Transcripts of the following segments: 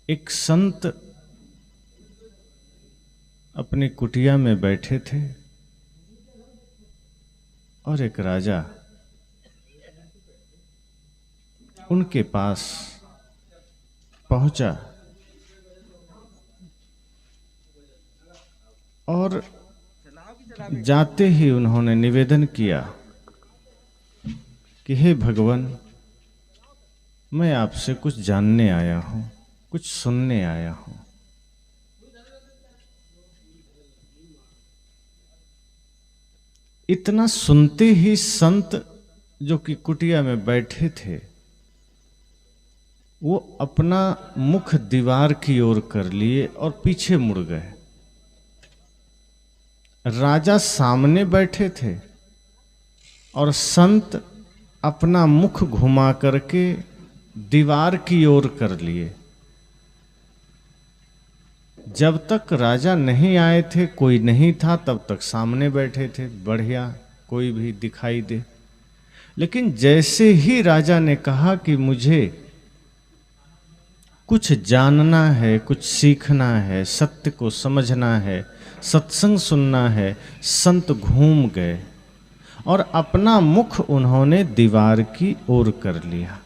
एक संत अपनी कुटिया में बैठे थे और एक राजा उनके पास पहुंचा और जाते ही उन्होंने निवेदन किया कि हे भगवान, मैं आपसे कुछ जानने आया हूं, कुछ सुनने आया हूं। इतना सुनते ही संत जो कि कुटिया में बैठे थे वो अपना मुख दीवार की ओर कर लिए और पीछे मुड़ गए। राजा सामने बैठे थे और संत अपना मुख घुमा करके दीवार की ओर कर लिए। जब तक राजा नहीं आए थे, कोई नहीं था, तब तक सामने बैठे थे, बढ़िया, कोई भी दिखाई दे। लेकिन जैसे ही राजा ने कहा कि मुझे कुछ जानना है, कुछ सीखना है, सत्य को समझना है, सत्संग सुनना है, संत घूम गए और अपना मुख उन्होंने दीवार की ओर कर लिया।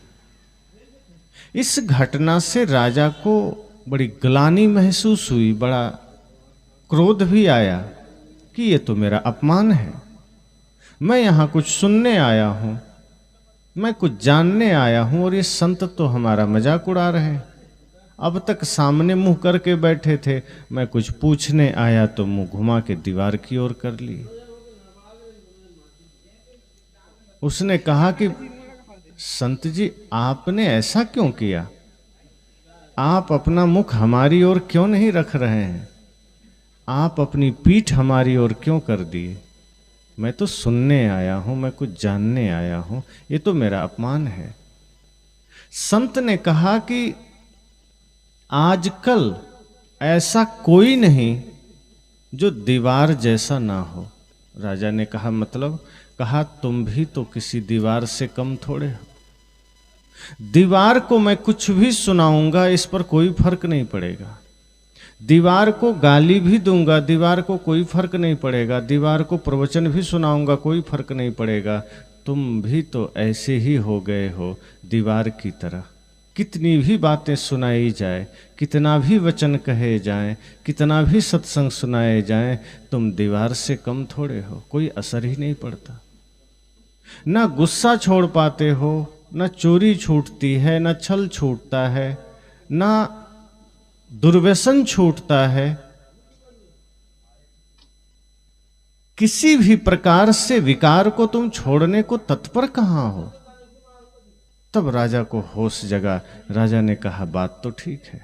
इस घटना से राजा को बड़ी ग्लानि महसूस हुई, बड़ा क्रोध भी आया कि ये तो मेरा अपमान है। मैं यहाँ कुछ सुनने आया हूँ, मैं कुछ जानने आया हूँ और ये संत तो हमारा मजाक उड़ा रहे हैं। अब तक सामने मुंह करके बैठे थे, मैं कुछ पूछने आया तो मुंह घुमा के दीवार की ओर कर ली। उसने कहा कि संत जी, आपने ऐसा क्यों किया? आप अपना मुख हमारी ओर क्यों नहीं रख रहे हैं? आप अपनी पीठ हमारी ओर क्यों कर दिए? मैं तो सुनने आया हूं, मैं कुछ जानने आया हूं, ये तो मेरा अपमान है। संत ने कहा कि आजकल ऐसा कोई नहीं जो दीवार जैसा ना हो। राजा ने कहा मतलब? कहा तुम भी तो किसी दीवार से कम थोड़े हो। दीवार को मैं कुछ भी सुनाऊंगा, इस पर कोई फर्क नहीं पड़ेगा। दीवार को गाली भी दूंगा, दीवार को कोई फर्क नहीं पड़ेगा। दीवार को प्रवचन भी सुनाऊंगा, कोई फर्क नहीं पड़ेगा। तुम भी तो ऐसे ही हो गए हो दीवार की तरह। कितनी भी बातें सुनाई जाए, कितना भी वचन कहे जाएं, कितना भी सत्संग सुनाए जाएं, तुम दीवार से कम थोड़े हो, कोई असर ही नहीं पड़ता। ना गुस्सा छोड़ पाते हो, ना चोरी छूटती है, ना छल छूटता है, ना दुर्व्यसन छूटता है। किसी भी प्रकार से विकार को तुम छोड़ने को तत्पर कहां हो? तब राजा को होश जगा। राजा ने कहा बात तो ठीक है।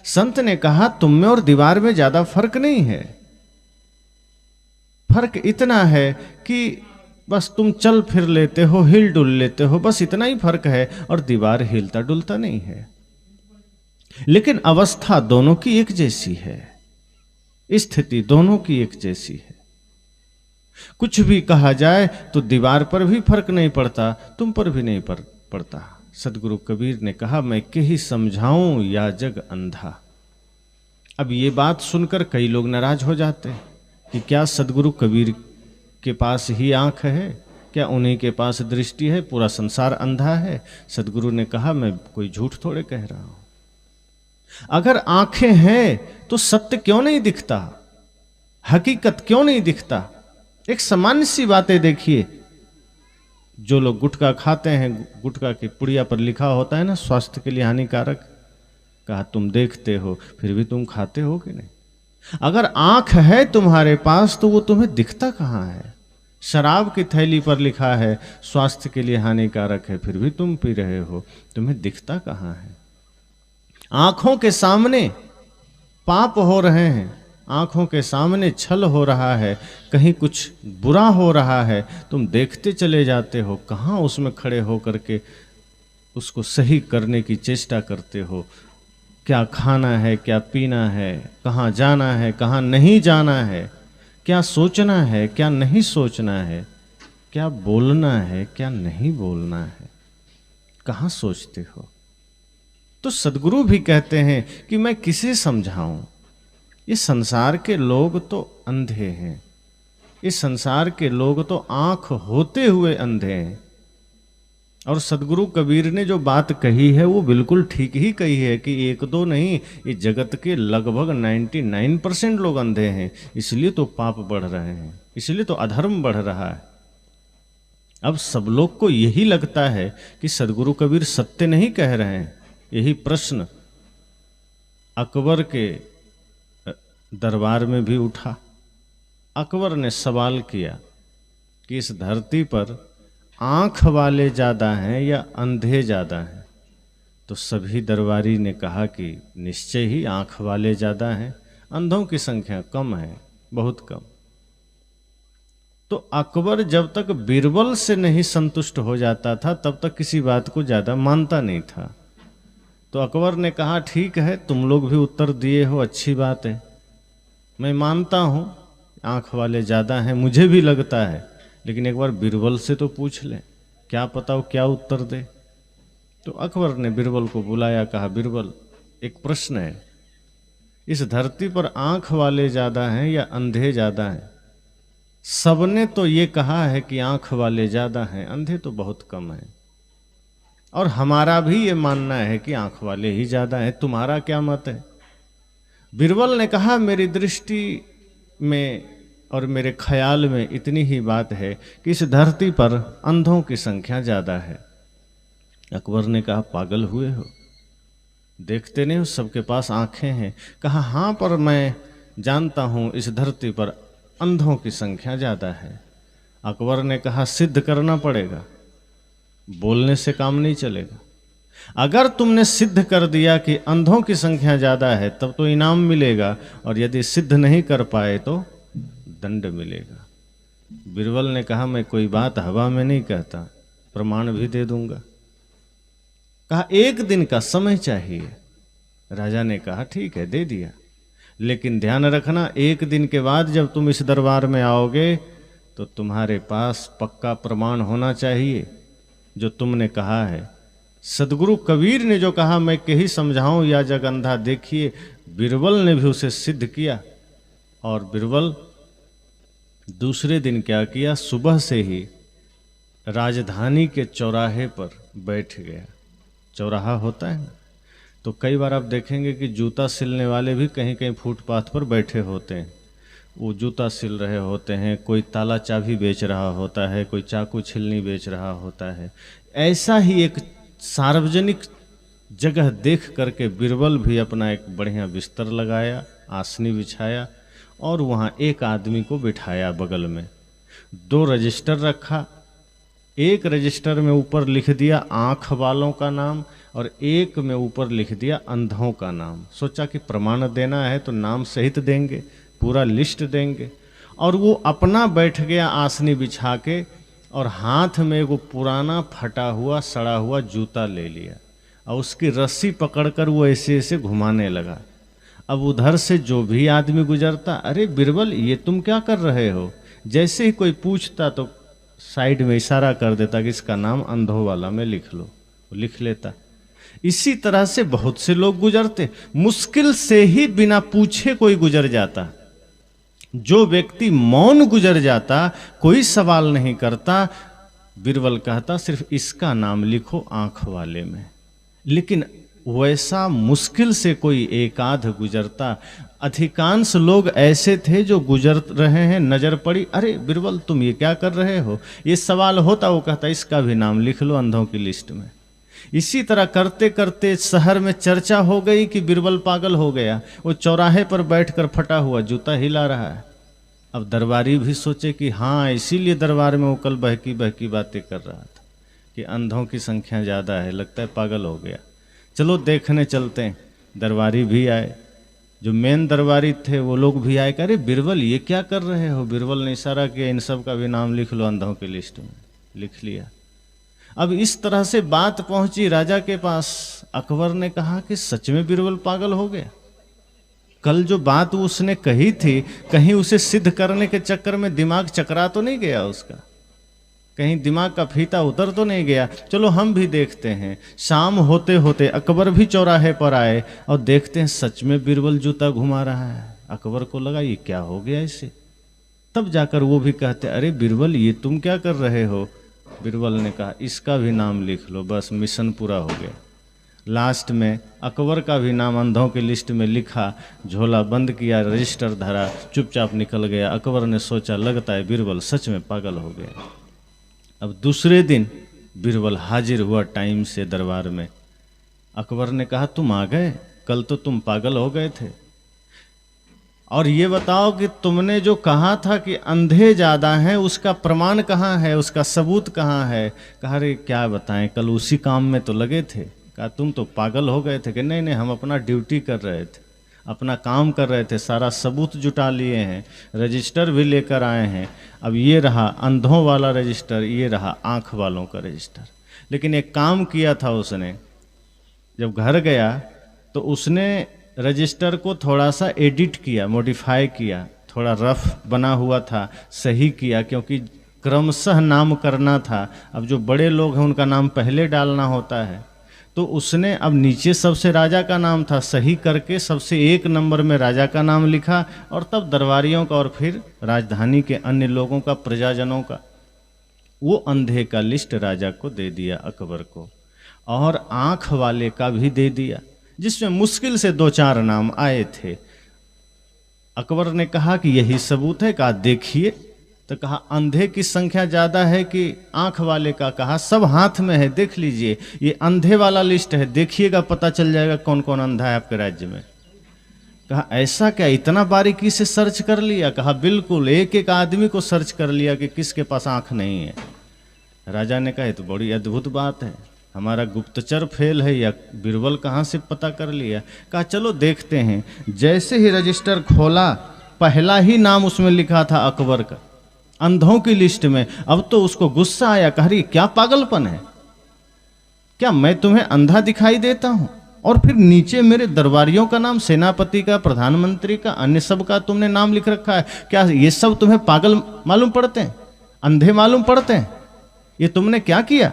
संत ने कहा तुम में और दीवार में ज्यादा फर्क नहीं है। फर्क इतना है कि बस तुम चल फिर लेते हो, हिल डुल लेते हो, बस इतना ही फर्क है, और दीवार हिलता डुलता नहीं है। लेकिन अवस्था दोनों की एक जैसी है, स्थिति दोनों की एक जैसी है। कुछ भी कहा जाए तो दीवार पर भी फर्क नहीं पड़ता, तुम पर भी नहीं पड़ता। सदगुरु कबीर ने कहा मैं के ही समझाऊं या जग अंधा। अब ये बात सुनकर कई लोग नाराज हो जाते हैं कि क्या सदगुरु कबीर के पास ही आंख है? क्या उन्हीं के पास दृष्टि है? पूरा संसार अंधा है? सदगुरु ने कहा मैं कोई झूठ थोड़े कह रहा हूं। अगर आंखें हैं तो सत्य क्यों नहीं दिखता? हकीकत क्यों नहीं दिखता? एक सामान्य सी बातें देखिए। जो लोग गुटखा खाते हैं, गुटखा की पुड़िया पर लिखा होता है ना, स्वास्थ्य के लिए हानिकारक। कहा तुम देखते हो फिर भी तुम खाते हो कि नहीं? अगर आंख है तुम्हारे पास तो वो तुम्हें दिखता कहां है? शराब की थैली पर लिखा है स्वास्थ्य के लिए हानिकारक है, फिर भी तुम पी रहे हो, तुम्हें दिखता कहां है? आंखों के सामने पाप हो रहे हैं, आंखों के सामने छल हो रहा है, कहीं कुछ बुरा हो रहा है, तुम देखते चले जाते हो, कहां उसमें खड़े हो करके उसको सही करने की चेष्टा करते हो। क्या खाना है, क्या पीना है, कहाँ जाना है, कहाँ नहीं जाना है, क्या सोचना है, क्या नहीं सोचना है, क्या बोलना है, क्या नहीं बोलना है, कहाँ सोचते हो? तो सदगुरु भी कहते हैं कि मैं किसे समझाऊं, ये संसार के लोग तो अंधे हैं, इस संसार के लोग तो आंख होते हुए अंधे हैं। और सदगुरु कबीर ने जो बात कही है वो बिल्कुल ठीक ही कही है कि एक दो नहीं, इस जगत के लगभग 99% लोग अंधे हैं, इसलिए तो पाप बढ़ रहे हैं, इसलिए तो अधर्म बढ़ रहा है। अब सब लोग को यही लगता है कि सदगुरु कबीर सत्य नहीं कह रहे हैं। यही प्रश्न अकबर के दरबार में भी उठा। अकबर ने सवाल किया कि इस धरती पर आंख वाले ज़्यादा हैं या अंधे ज़्यादा हैं? तो सभी दरबारी ने कहा कि निश्चय ही आंख वाले ज़्यादा हैं, अंधों की संख्या कम है, बहुत कम। तो अकबर जब तक बीरबल से नहीं संतुष्ट हो जाता था तब तक किसी बात को ज़्यादा मानता नहीं था। तो अकबर ने कहा ठीक है, तुम लोग भी उत्तर दिए हो, अच्छी बात है, मैं मानता हूँ आंख वाले ज़्यादा हैं, मुझे भी लगता है, लेकिन एक बार बीरबल से तो पूछ लें, क्या पता वो क्या उत्तर दे। तो अकबर ने बीरबल को बुलाया, कहा बीरबल एक प्रश्न है, इस धरती पर आंख वाले ज़्यादा हैं या अंधे ज़्यादा हैं? सबने तो ये कहा है कि आंख वाले ज़्यादा हैं, अंधे तो बहुत कम हैं, और हमारा भी ये मानना है कि आंख वाले ही ज़्यादा हैं, तुम्हारा क्या मत है? बीरबल ने कहा मेरी दृष्टि में और मेरे ख्याल में इतनी ही बात है कि इस धरती पर अंधों की संख्या ज़्यादा है। अकबर ने कहा पागल हुए हो, देखते नहीं हो सबके पास आंखें हैं? कहा हाँ, पर मैं जानता हूँ इस धरती पर अंधों की संख्या ज़्यादा है। अकबर ने कहा सिद्ध करना पड़ेगा, बोलने से काम नहीं चलेगा। अगर तुमने सिद्ध कर दिया कि अंधों की संख्या ज़्यादा है तब तो इनाम मिलेगा, और यदि सिद्ध नहीं कर पाए तो दंड मिलेगा। बीरबल ने कहा मैं कोई बात हवा में नहीं कहता, प्रमाण भी दे दूंगा। कहा 1 दिन का समय चाहिए। राजा ने कहा ठीक है, दे दिया, लेकिन ध्यान रखना 1 दिन के बाद जब तुम इस दरबार में आओगे तो तुम्हारे पास पक्का प्रमाण होना चाहिए जो तुमने कहा है। सदगुरु कबीर ने जो कहा मैं कही समझाऊं या जग अंधा देखिए, बीरबल ने भी उसे सिद्ध किया। और बीरबल दूसरे दिन क्या किया, सुबह से ही राजधानी के चौराहे पर बैठ गया। चौराहा होता है ना, तो कई बार आप देखेंगे कि जूता सिलने वाले भी कहीं कहीं फुटपाथ पर बैठे होते हैं, वो जूता सिल रहे होते हैं, कोई ताला चाबी बेच रहा होता है, कोई चाकू छिलनी बेच रहा होता है। ऐसा ही एक सार्वजनिक जगह देख करके बीरबल भी अपना एक बढ़िया बिस्तर लगाया, आसनी बिछाया और वहाँ एक आदमी को बिठाया बगल में। 2 रजिस्टर रखा, एक रजिस्टर में ऊपर लिख दिया आँख वालों का नाम और एक में ऊपर लिख दिया अंधों का नाम। सोचा कि प्रमाण देना है तो नाम सहित देंगे, पूरा लिस्ट देंगे। और वो अपना बैठ गया आसनी बिछा के और हाथ में वो पुराना फटा हुआ सड़ा हुआ जूता ले लिया और उसकी रस्सी पकड़कर वो ऐसे ऐसे घुमाने लगा। अब उधर से जो भी आदमी गुजरता, अरे बीरबल ये तुम क्या कर रहे हो? जैसे ही कोई पूछता तो साइड में इशारा कर देता कि इसका नाम अंधों वाला में लिख लो, वो लिख लेता। इसी तरह से बहुत से लोग गुजरते, मुश्किल से ही बिना पूछे कोई गुजर जाता। जो व्यक्ति मौन गुजर जाता, कोई सवाल नहीं करता, बीरबल कहता सिर्फ इसका नाम लिखो आंख वाले में। लेकिन वैसा मुश्किल से कोई एक आध गुजरता। अधिकांश लोग ऐसे थे जो गुजर रहे हैं, नजर पड़ी, अरे बीरबल तुम ये क्या कर रहे हो? ये सवाल होता, वो कहता इसका भी नाम लिख लो अंधों की लिस्ट में। इसी तरह करते करते शहर में चर्चा हो गई कि बीरबल पागल हो गया, वो चौराहे पर बैठकर फटा हुआ जूता हिला रहा है। अब दरबारी भी सोचे कि हाँ, इसीलिए दरबार में वो कल बहकी बहकी बातें कर रहा था कि अंधों की संख्या ज़्यादा है, लगता है पागल हो गया, चलो देखने चलते हैं। दरबारी भी आए, जो मेन दरबारी थे वो लोग भी आए, कह रहे बीरबल ये क्या कर रहे हो? बीरबल ने इशारा किया इन सब का भी नाम लिख लो अंधों की लिस्ट में। लिख लिया। अब इस तरह से बात पहुंची राजा के पास। अकबर ने कहा कि सच में बीरबल पागल हो गया। कल जो बात उसने कही थी, कहीं उसे सिद्ध करने के चक्कर में दिमाग चकरा तो नहीं गया उसका? कहीं दिमाग का फीता उतर तो नहीं गया। चलो हम भी देखते हैं। शाम होते होते अकबर भी चौराहे पर आए और देखते हैं सच में बीरबल जूता घुमा रहा है। अकबर को लगा ये क्या हो गया इसे। तब जाकर वो भी कहते अरे बीरबल ये तुम क्या कर रहे हो। बीरबल ने कहा इसका भी नाम लिख लो, बस मिशन पूरा हो गया। लास्ट में अकबर का भी नाम अंधों की लिस्ट में लिखा, झोला बंद किया, रजिस्टर धरा, चुपचाप निकल गया। अकबर ने सोचा लगता है बीरबल सच में पागल हो गया। अब दूसरे दिन बीरबल हाजिर हुआ टाइम से दरबार में। अकबर ने कहा तुम आ गए, कल तो तुम पागल हो गए थे, और ये बताओ कि तुमने जो कहा था कि अंधे ज़्यादा हैं उसका प्रमाण कहाँ है, उसका सबूत कहाँ है। कहा रे क्या बताएं, कल उसी काम में तो लगे थे। कहा तुम तो पागल हो गए थे। कि नहीं नहीं हम अपना ड्यूटी कर रहे थे, अपना काम कर रहे थे, सारा सबूत जुटा लिए हैं, रजिस्टर भी लेकर आए हैं। अब ये रहा अंधों वाला रजिस्टर, ये रहा आँख वालों का रजिस्टर। लेकिन एक काम किया था उसने, जब घर गया तो उसने रजिस्टर को थोड़ा सा एडिट किया, मॉडिफाई किया, थोड़ा रफ बना हुआ था, सही किया, क्योंकि क्रमशः नाम करना था। अब जो बड़े लोग हैं उनका नाम पहले डालना होता है, तो उसने अब नीचे सबसे राजा का नाम था, सही करके सबसे 1 नंबर में राजा का नाम लिखा, और तब दरबारियों का और फिर राजधानी के अन्य लोगों का, प्रजाजनों का। वो अंधे का लिस्ट राजा को दे दिया अकबर को, और आँख वाले का भी दे दिया, जिसमें मुश्किल से 2-4 नाम आए थे। अकबर ने कहा कि यही सबूत है। कहा देखिए। तो कहा अंधे की संख्या ज़्यादा है कि आँख वाले का। कहा सब हाथ में है, देख लीजिए, ये अंधे वाला लिस्ट है, देखिएगा पता चल जाएगा कौन कौन अंधा है आपके राज्य में। कहा ऐसा क्या, इतना बारीकी से सर्च कर लिया। कहा बिल्कुल, एक एक आदमी को सर्च कर लिया कि किसके पास आँख नहीं है। राजा ने कहा ये तो बड़ी अद्भुत बात है, हमारा गुप्तचर फेल है या बीरबल कहाँ से पता कर लिया। कहा चलो देखते हैं। जैसे ही रजिस्टर खोला, पहला ही नाम उसमें लिखा था अकबर का, अंधों की लिस्ट में। अब तो उसको गुस्सा आया। कह रही क्या पागलपन है, क्या मैं तुम्हें अंधा दिखाई देता हूं, और फिर नीचे मेरे दरबारियों का नाम, सेनापति का, प्रधानमंत्री का, अन्य सब का तुमने नाम लिख रखा है। क्या ये सब तुम्हें पागल मालूम पड़ते हैं, अंधे मालूम पड़ते हैं? ये तुमने क्या किया?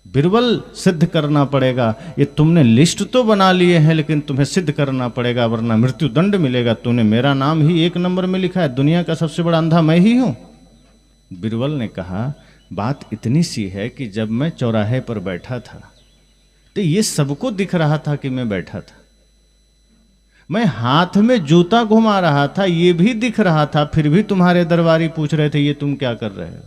बीरबल सिद्ध करना पड़ेगा। ये तुमने लिस्ट तो बना लिए हैं, लेकिन तुम्हें सिद्ध करना पड़ेगा, वरना मृत्यु दंड मिलेगा। तूने मेरा नाम ही 1 नंबर में लिखा है, दुनिया का सबसे बड़ा अंधा मैं ही हूं। बीरबल ने कहा बात इतनी सी है कि जब मैं चौराहे पर बैठा था तो ये सबको दिख रहा था कि मैं बैठा था, मैं हाथ में जूता घुमा रहा था, ये भी दिख रहा था, फिर भी तुम्हारे दरबारी पूछ रहे थे ये तुम क्या कर रहे हो।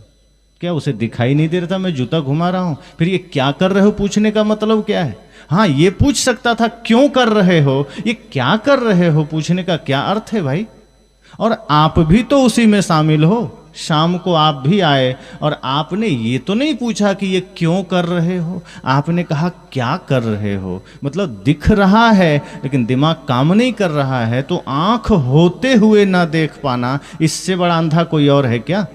क्या उसे दिखाई नहीं दे रहा था मैं जूता घुमा रहा हूं? फिर ये क्या कर रहे हो पूछने का मतलब क्या है? हाँ ये पूछ सकता था क्यों कर रहे हो, ये क्या कर रहे हो पूछने का क्या अर्थ है भाई? और आप भी तो उसी में शामिल हो। शाम को आप भी आए और आपने ये तो नहीं पूछा कि ये क्यों कर रहे हो, आपने कहा क्या कर रहे हो। मतलब दिख रहा है लेकिन दिमाग काम नहीं कर रहा है। तो आंख होते हुए ना देख पाना, इससे बड़ा अंधा कोई और है क्या?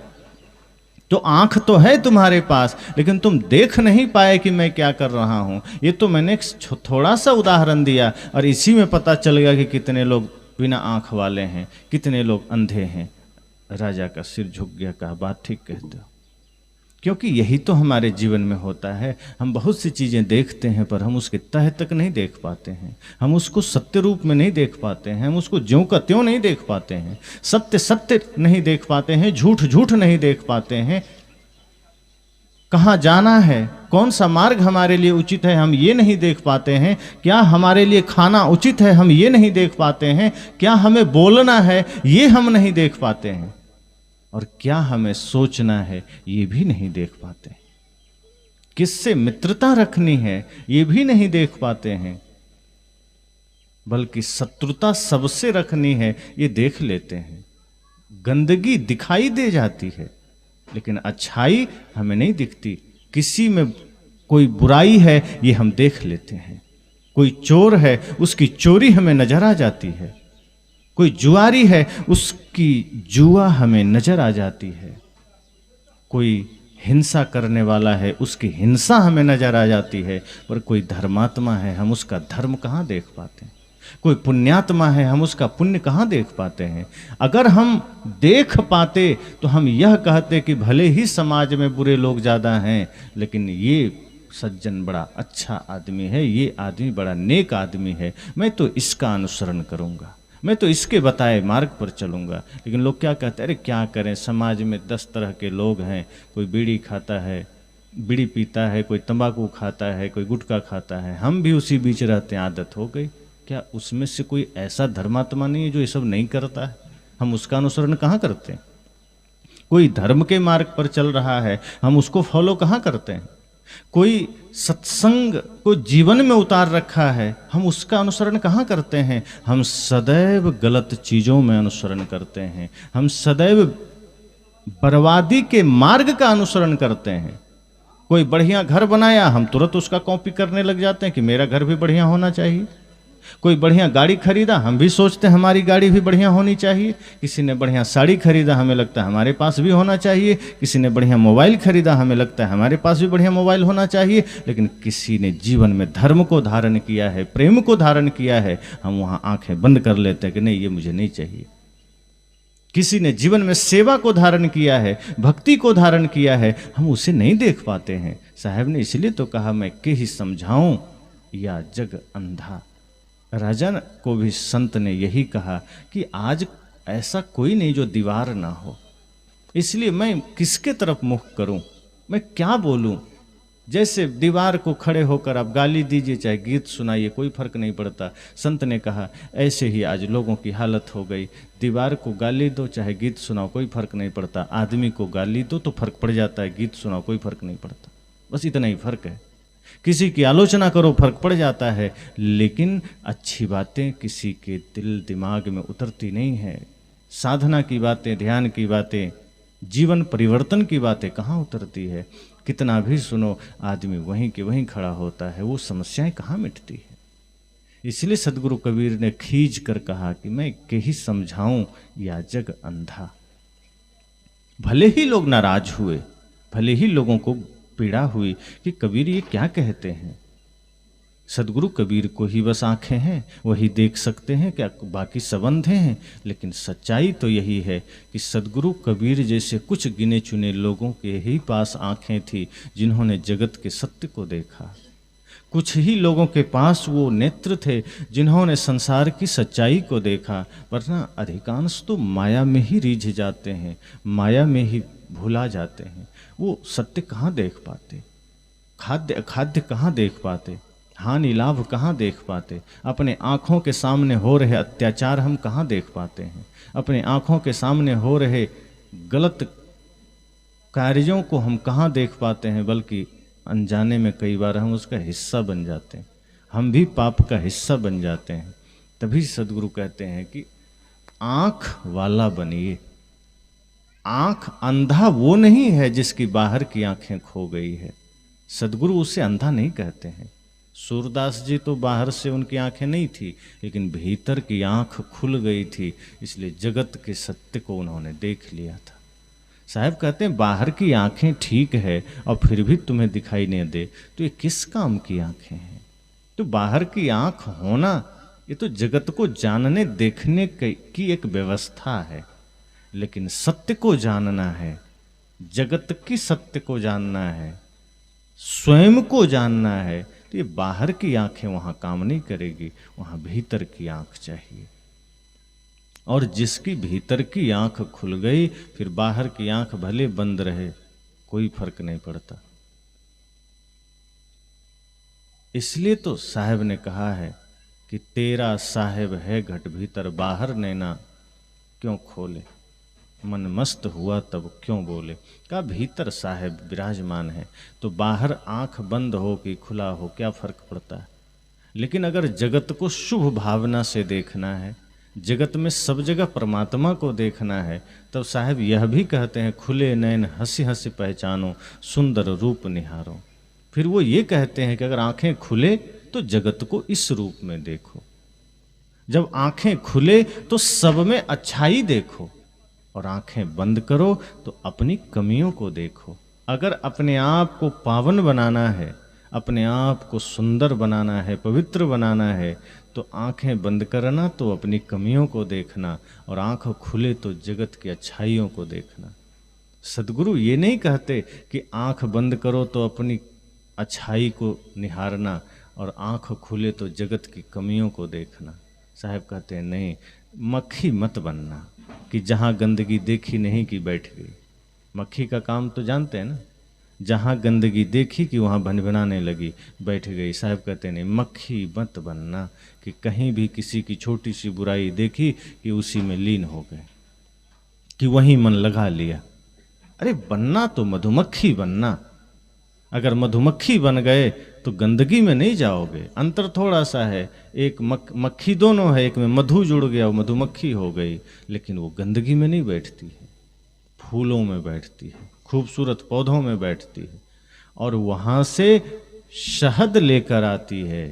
तो आंख तो है तुम्हारे पास, लेकिन तुम देख नहीं पाए कि मैं क्या कर रहा हूं। ये तो मैंने एक थोड़ा सा उदाहरण दिया, और इसी में पता चल गया कि कितने लोग बिना आंख वाले हैं, कितने लोग अंधे हैं। राजा का सिर झुक गया, कहा बात ठीक कहते हो, क्योंकि यही तो हमारे जीवन में होता है। हम बहुत सी चीज़ें देखते हैं पर हम उसके तह तक नहीं देख पाते हैं, हम उसको सत्य रूप में नहीं देख पाते हैं, हम उसको ज्यों का त्यों नहीं देख पाते हैं, सत्य सत्य नहीं देख पाते हैं, झूठ झूठ नहीं देख पाते हैं। कहाँ जाना है, कौन सा मार्ग हमारे लिए उचित है, हम ये नहीं देख पाते हैं। क्या हमारे लिए खाना उचित है, हम ये नहीं देख पाते हैं। क्या हमें बोलना है, ये हम नहीं देख पाते हैं। और क्या हमें सोचना है, ये भी नहीं देख पाते। किससे मित्रता रखनी है, ये भी नहीं देख पाते हैं। बल्कि शत्रुता सबसे रखनी है, ये देख लेते हैं। गंदगी दिखाई दे जाती है लेकिन अच्छाई हमें नहीं दिखती। किसी में कोई बुराई है, ये हम देख लेते हैं। कोई चोर है, उसकी चोरी हमें नजर आ जाती है। कोई जुआरी है, उसकी जुआ हमें नजर आ जाती है। कोई हिंसा करने वाला है, उसकी हिंसा हमें नजर आ जाती है। पर कोई धर्मात्मा है, हम उसका धर्म कहाँ देख पाते हैं। कोई पुण्यात्मा है, हम उसका पुण्य कहाँ देख पाते हैं? अगर हम देख पाते तो हम यह कहते कि भले ही समाज में बुरे लोग ज़्यादा हैं, लेकिन ये सज्जन बड़ा अच्छा आदमी है, ये आदमी बड़ा नेक आदमी है, मैं तो इसका अनुसरण करूँगा, मैं तो इसके बताए मार्ग पर चलूँगा। लेकिन लोग क्या कहते हैं, अरे क्या करें, समाज में 10 तरह के लोग हैं, कोई बीड़ी खाता है, बीड़ी पीता है, कोई तंबाकू खाता है, कोई गुटखा खाता है, हम भी उसी बीच रहते हैं, आदत हो गई। क्या उसमें से कोई ऐसा धर्मात्मा नहीं है जो ये सब नहीं करता है? हम उसका अनुसरण कहाँ करते हैं? कोई धर्म के मार्ग पर चल रहा है, हम उसको फॉलो कहाँ करते हैं? कोई सत्संग को जीवन में उतार रखा है, हम उसका अनुसरण कहाँ करते हैं? हम सदैव गलत चीज़ों में अनुसरण करते हैं, हम सदैव बर्बादी के मार्ग का अनुसरण करते हैं। कोई बढ़िया घर बनाया, हम तुरंत उसका कॉपी करने लग जाते हैं कि मेरा घर भी बढ़िया होना चाहिए। कोई बढ़िया गाड़ी खरीदा, हम भी सोचते हैं हमारी गाड़ी भी बढ़िया होनी चाहिए। किसी ने बढ़िया साड़ी खरीदा, हमें लगता है हमारे पास भी होना चाहिए। किसी ने बढ़िया मोबाइल खरीदा, हमें लगता है हमारे पास भी बढ़िया मोबाइल होना चाहिए। लेकिन किसी ने जीवन में धर्म को धारण किया है, प्रेम को धारण किया है, हम वहाँ आंखें बंद कर लेते हैं कि नहीं, ये मुझे नहीं चाहिए। किसी ने जीवन में सेवा को धारण किया है, भक्ति को धारण किया है, हम उसे नहीं देख पाते हैं। साहब ने इसलिए तो कहा, मैं के ही समझाऊं या जग अंधा। राजा को भी संत ने यही कहा कि आज ऐसा कोई नहीं जो दीवार ना हो, इसलिए मैं किसके तरफ मुख करूं, मैं क्या बोलूं। जैसे दीवार को खड़े होकर आप गाली दीजिए, चाहे गीत सुनाइए, कोई फर्क नहीं पड़ता। संत ने कहा ऐसे ही आज लोगों की हालत हो गई। दीवार को गाली दो, चाहे गीत सुनाओ, कोई फर्क नहीं पड़ता। आदमी को गाली दो तो फर्क पड़ जाता है, गीत सुनाओ कोई फर्क नहीं पड़ता। बस इतना ही फर्क है। किसी की आलोचना करो, फर्क पड़ जाता है, लेकिन अच्छी बातें किसी के दिल दिमाग में उतरती नहीं है। साधना की बातें, ध्यान की बातें, जीवन परिवर्तन की बातें कहाँ उतरती है? कितना भी सुनो, आदमी वहीं के वहीं खड़ा होता है, वो समस्याएं कहाँ मिटती है? इसलिए सदगुरु कबीर ने खींच कर कहा कि मैं के ही समझाऊं या जग अंधा। भले ही लोग नाराज हुए, भले ही लोगों को पीड़ा हुई कि कबीर ये क्या कहते हैं। सदगुरु कबीर को ही बस आंखें हैं, वही देख सकते हैं, क्या बाकी सब अंधे हैं? लेकिन सच्चाई तो यही है कि सदगुरु कबीर जैसे कुछ गिने चुने लोगों के ही पास आंखें थी जिन्होंने जगत के सत्य को देखा। कुछ ही लोगों के पास वो नेत्र थे जिन्होंने संसार की सच्चाई को देखा, वरना अधिकांश तो माया में ही रीझ जाते हैं, माया में ही भुला जाते हैं। वो सत्य कहाँ देख पाते, खाद्य कहाँ देख पाते, हानि लाभ कहाँ देख पाते, अपने आँखों के सामने हो रहे अत्याचार हम कहाँ देख पाते हैं, अपने आँखों के सामने हो रहे गलत कार्यों को हम कहाँ देख पाते हैं, बल्कि अनजाने में कई बार हम उसका हिस्सा बन जाते हैं, हम भी पाप का हिस्सा बन जाते हैं। तभी सदगुरु कहते हैं कि आँख वाला बनिए। आँख अंधा वो नहीं है जिसकी बाहर की आंखें खो गई है। सदगुरु उसे अंधा नहीं कहते हैं। सूरदास जी तो बाहर से उनकी आंखें नहीं थी, लेकिन भीतर की आंख खुल गई थी, इसलिए जगत के सत्य को उन्होंने देख लिया था। साहब कहते हैं बाहर की आंखें ठीक है और फिर भी तुम्हें दिखाई नहीं दे तो ये किस काम की आंखें हैं? तो बाहर की आंख होना ये तो जगत को जानने देखने की एक व्यवस्था है, लेकिन सत्य को जानना है, जगत की सत्य को जानना है, स्वयं को जानना है, तो ये बाहर की आंखें वहां काम नहीं करेगी, वहां भीतर की आंख चाहिए। और जिसकी भीतर की आंख खुल गई, फिर बाहर की आंख भले बंद रहे कोई फर्क नहीं पड़ता। इसलिए तो साहब ने कहा है कि तेरा साहेब है घट भीतर, बाहर नैना क्यों खोले, मन मस्त हुआ तब क्यों बोले। का भीतर साहेब विराजमान है, तो बाहर आंख बंद हो कि खुला हो क्या फर्क पड़ता है। लेकिन अगर जगत को शुभ भावना से देखना है, जगत में सब जगह परमात्मा को देखना है, तब साहब यह भी कहते हैं खुले नैन हंसी हंसी पहचानो, सुंदर रूप निहारो। फिर वो ये कहते हैं कि अगर आंखें खुले तो जगत को इस रूप में देखो। जब आंखें खुले तो सब में अच्छाई देखो, और आंखें बंद करो तो अपनी कमियों को देखो। अगर अपने आप को पावन बनाना है, अपने आप को सुंदर बनाना है, पवित्र बनाना है, तो आंखें बंद करना तो अपनी कमियों को देखना, और आंख खुले तो जगत की अच्छाइयों को देखना। सद्गुरु ये नहीं कहते कि आंख बंद करो तो अपनी अच्छाई को निहारना और आंख खुले तो जगत की कमियों को देखना। साहब कहते हैं नहीं, मक्खी मत बनना कि जहाँ गंदगी देखी नहीं कि बैठ गई। मक्खी का काम तो जानते हैं ना, जहाँ गंदगी देखी कि वहाँ भनभनाने लगी, बैठ गई। साहब कहते नहीं, मक्खी मत बनना कि कहीं भी किसी की छोटी सी बुराई देखी कि उसी में लीन हो गए, कि वहीं मन लगा लिया। अरे बनना तो मधुमक्खी बनना। अगर मधुमक्खी बन गए तो गंदगी में नहीं जाओगे। अंतर थोड़ा सा है, एक मक्खी दोनों है, एक में मधु जुड़ गया वो मधुमक्खी हो गई, लेकिन वो गंदगी में नहीं बैठती है, फूलों में बैठती है, खूबसूरत पौधों में बैठती है, और वहाँ से शहद लेकर आती है।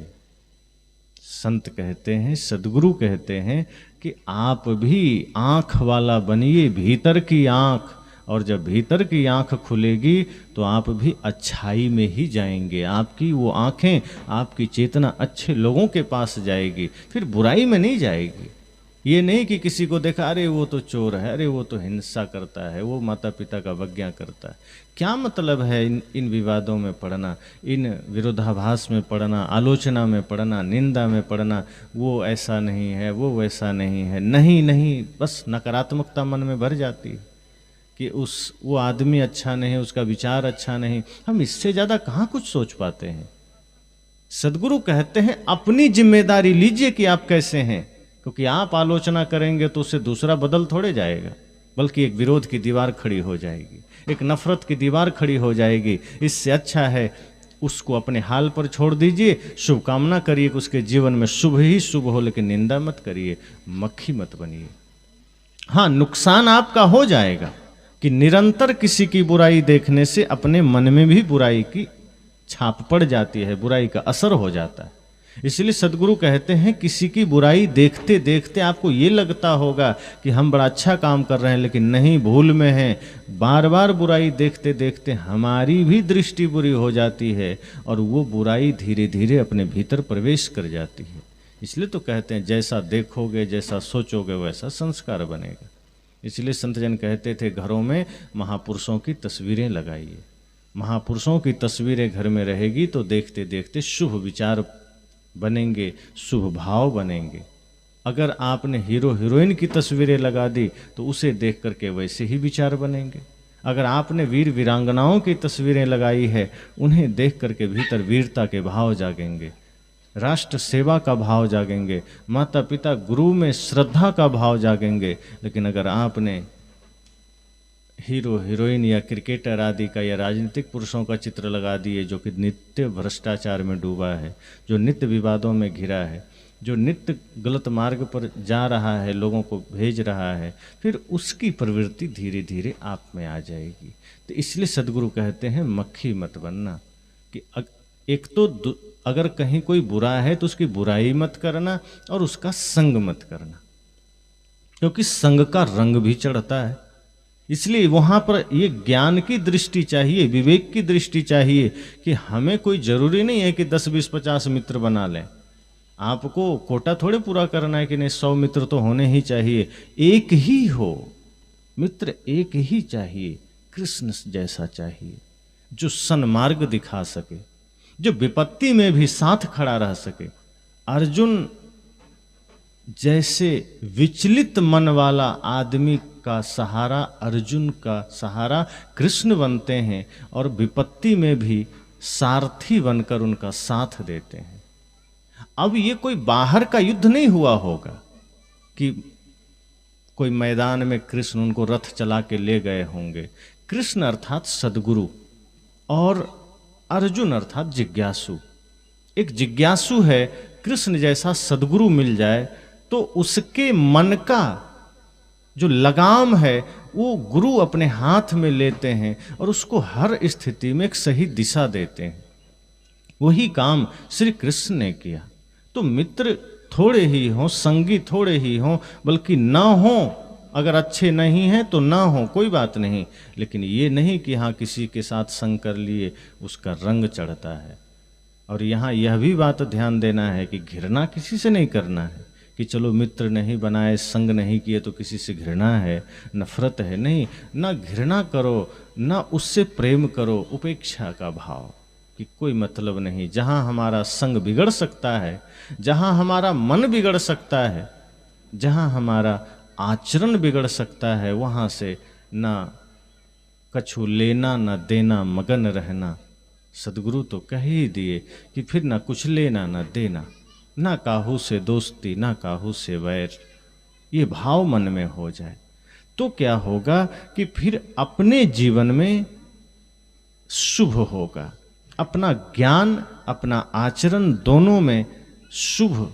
संत कहते हैं, सद्गुरु कहते हैं कि आप भी आँख वाला बनिए, भीतर की आँख, और जब भीतर की आंख खुलेगी तो आप भी अच्छाई में ही जाएंगे। आपकी वो आंखें, आपकी चेतना अच्छे लोगों के पास जाएगी, फिर बुराई में नहीं जाएगी। ये नहीं कि किसी को देखा अरे वो तो चोर है, अरे वो तो हिंसा करता है, वो माता पिता का अवज्ञा करता है। क्या मतलब है इन विवादों में पड़ना, इन विरोधाभास में पड़ना, आलोचना में पड़ना, निंदा में पड़ना। वो ऐसा नहीं है, वो वैसा नहीं है, नहीं, बस नकारात्मकता मन में भर जाती है कि वो आदमी अच्छा नहीं, उसका विचार अच्छा नहीं। हम इससे ज़्यादा कहाँ कुछ सोच पाते हैं। सद्गुरु कहते हैं अपनी जिम्मेदारी लीजिए कि आप कैसे हैं, क्योंकि आप आलोचना करेंगे तो उससे दूसरा बदल थोड़े जाएगा, बल्कि एक विरोध की दीवार खड़ी हो जाएगी, एक नफरत की दीवार खड़ी हो जाएगी। इससे अच्छा है उसको अपने हाल पर छोड़ दीजिए, शुभकामना करिए कि उसके जीवन में शुभ ही शुभ हो, लेकिन निंदा मत करिए, मक्खी मत बनिए। हाँ, नुकसान आपका हो जाएगा कि निरंतर किसी की बुराई देखने से अपने मन में भी बुराई की छाप पड़ जाती है, बुराई का असर हो जाता है। इसलिए सद्गुरु कहते हैं किसी की बुराई देखते देखते आपको ये लगता होगा कि हम बड़ा अच्छा काम कर रहे हैं, लेकिन नहीं, भूल में हैं। बार बार बुराई देखते देखते हमारी भी दृष्टि बुरी हो जाती है और वो बुराई धीरे धीरे अपने भीतर प्रवेश कर जाती है। इसलिए तो कहते हैं जैसा देखोगे, जैसा सोचोगे, वैसा संस्कार बनेगा। इसलिए संतजन कहते थे घरों में महापुरुषों की तस्वीरें लगाइए। महापुरुषों की तस्वीरें घर में रहेगी तो देखते देखते शुभ विचार बनेंगे, शुभ भाव बनेंगे। अगर आपने हीरो हीरोइन की तस्वीरें लगा दी तो उसे देख करके वैसे ही विचार बनेंगे। अगर आपने वीर वीरांगनाओं की तस्वीरें लगाई है, उन्हें देख करके भीतर वीरता के भाव जागेंगे, राष्ट्र सेवा का भाव जागेंगे, माता पिता गुरु में श्रद्धा का भाव जागेंगे। लेकिन अगर आपने हीरो हीरोइन या क्रिकेटर आदि का या राजनीतिक पुरुषों का चित्र लगा दिए जो कि नित्य भ्रष्टाचार में डूबा है, जो नित्य विवादों में घिरा है, जो नित्य गलत मार्ग पर जा रहा है, लोगों को भेज रहा है, फिर उसकी प्रवृत्ति धीरे धीरे आप में आ जाएगी। तो इसलिए सद्गुरु कहते हैं मक्खी मत बनना, कि एक तो अगर कहीं कोई बुरा है तो उसकी बुराई मत करना और उसका संग मत करना, क्योंकि संग का रंग भी चढ़ता है। इसलिए वहाँ पर ये ज्ञान की दृष्टि चाहिए, विवेक की दृष्टि चाहिए कि हमें कोई जरूरी नहीं है कि 10, 20, 50 मित्र बना लें। आपको कोटा थोड़े पूरा करना है कि नहीं 100 मित्र तो होने ही चाहिए। एक ही हो मित्र, एक ही चाहिए, कृष्ण जैसा चाहिए, जो सन्मार्ग दिखा सके, जो विपत्ति में भी साथ खड़ा रह सके। अर्जुन जैसे विचलित मन वाला आदमी का सहारा, अर्जुन का सहारा कृष्ण बनते हैं और विपत्ति में भी सारथी बनकर उनका साथ देते हैं। अब ये कोई बाहर का युद्ध नहीं हुआ होगा कि कोई मैदान में कृष्ण उनको रथ चला के ले गए होंगे। कृष्ण अर्थात सद्गुरु और अर्जुन अर्थात जिज्ञासु। एक जिज्ञासु है, कृष्ण जैसा सद्गुरु मिल जाए तो उसके मन का जो लगाम है वो गुरु अपने हाथ में लेते हैं और उसको हर स्थिति में एक सही दिशा देते हैं। वही काम श्री कृष्ण ने किया। तो मित्र थोड़े ही हों, संगी थोड़े ही हों, बल्कि ना हो, अगर अच्छे नहीं हैं तो ना हो, कोई बात नहीं, लेकिन ये नहीं कि हाँ किसी के साथ संग कर लिए उसका रंग चढ़ता है। और यहाँ यह भी बात ध्यान देना है कि घृणा किसी से नहीं करना है कि चलो मित्र नहीं बनाए, संग नहीं किए तो किसी से घृणा है, नफरत है। नहीं, ना घृणा करो ना उससे प्रेम करो, उपेक्षा का भाव कि कोई मतलब नहीं। जहाँ हमारा संग बिगड़ सकता है, जहाँ हमारा मन बिगड़ सकता है, जहाँ हमारा आचरण बिगड़ सकता है, वहाँ से ना कछु लेना ना देना, मगन रहना। सदगुरु तो कह ही दिए कि फिर ना कुछ लेना ना देना, ना काहू से दोस्ती ना काहू से वैर। ये भाव मन में हो जाए तो क्या होगा कि फिर अपने जीवन में शुभ होगा, अपना ज्ञान अपना आचरण दोनों में शुभ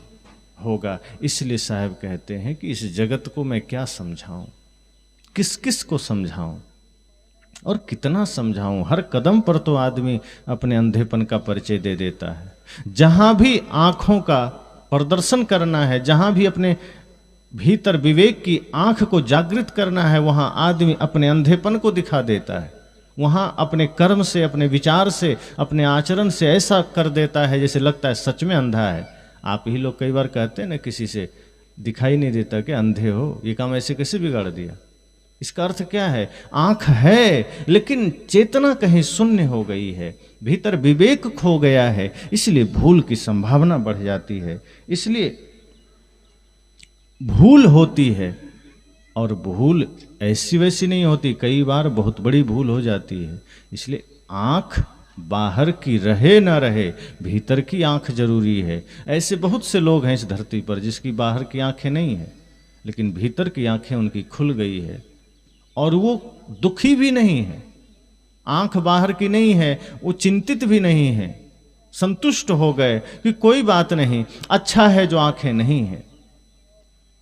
होगा। इसलिए साहब कहते हैं कि इस जगत को मैं क्या समझाऊं, किस किस को समझाऊं और कितना समझाऊं। हर कदम पर तो आदमी अपने अंधेपन का परिचय दे देता है। जहां भी आंखों का प्रदर्शन करना है, जहां भी अपने भीतर विवेक की आंख को जागृत करना है, वहां आदमी अपने अंधेपन को दिखा देता है। वहां अपने कर्म से, अपने विचार से, अपने आचरण से ऐसा कर देता है जैसे लगता है सच में अंधा है। आप ही लोग कई बार कहते हैं ना, किसी से दिखाई नहीं देता कि अंधे हो, ये काम ऐसे कैसे बिगाड़ दिया। इसका अर्थ क्या है? आंख है लेकिन चेतना कहीं शून्य हो गई है, भीतर विवेक खो गया है, इसलिए भूल की संभावना बढ़ जाती है। इसलिए भूल होती है और भूल ऐसी वैसी नहीं होती, कई बार बहुत बड़ी भूल हो जाती है। इसलिए आंख बाहर की रहे ना रहे, भीतर की आंख जरूरी है। ऐसे बहुत से लोग हैं इस धरती पर जिसकी बाहर की आंखें नहीं है, लेकिन भीतर की आंखें उनकी खुल गई है और वो दुखी भी नहीं है। आंख बाहर की नहीं है, वो चिंतित भी नहीं है, संतुष्ट हो गए कि कोई बात नहीं, अच्छा है जो आंखें नहीं है,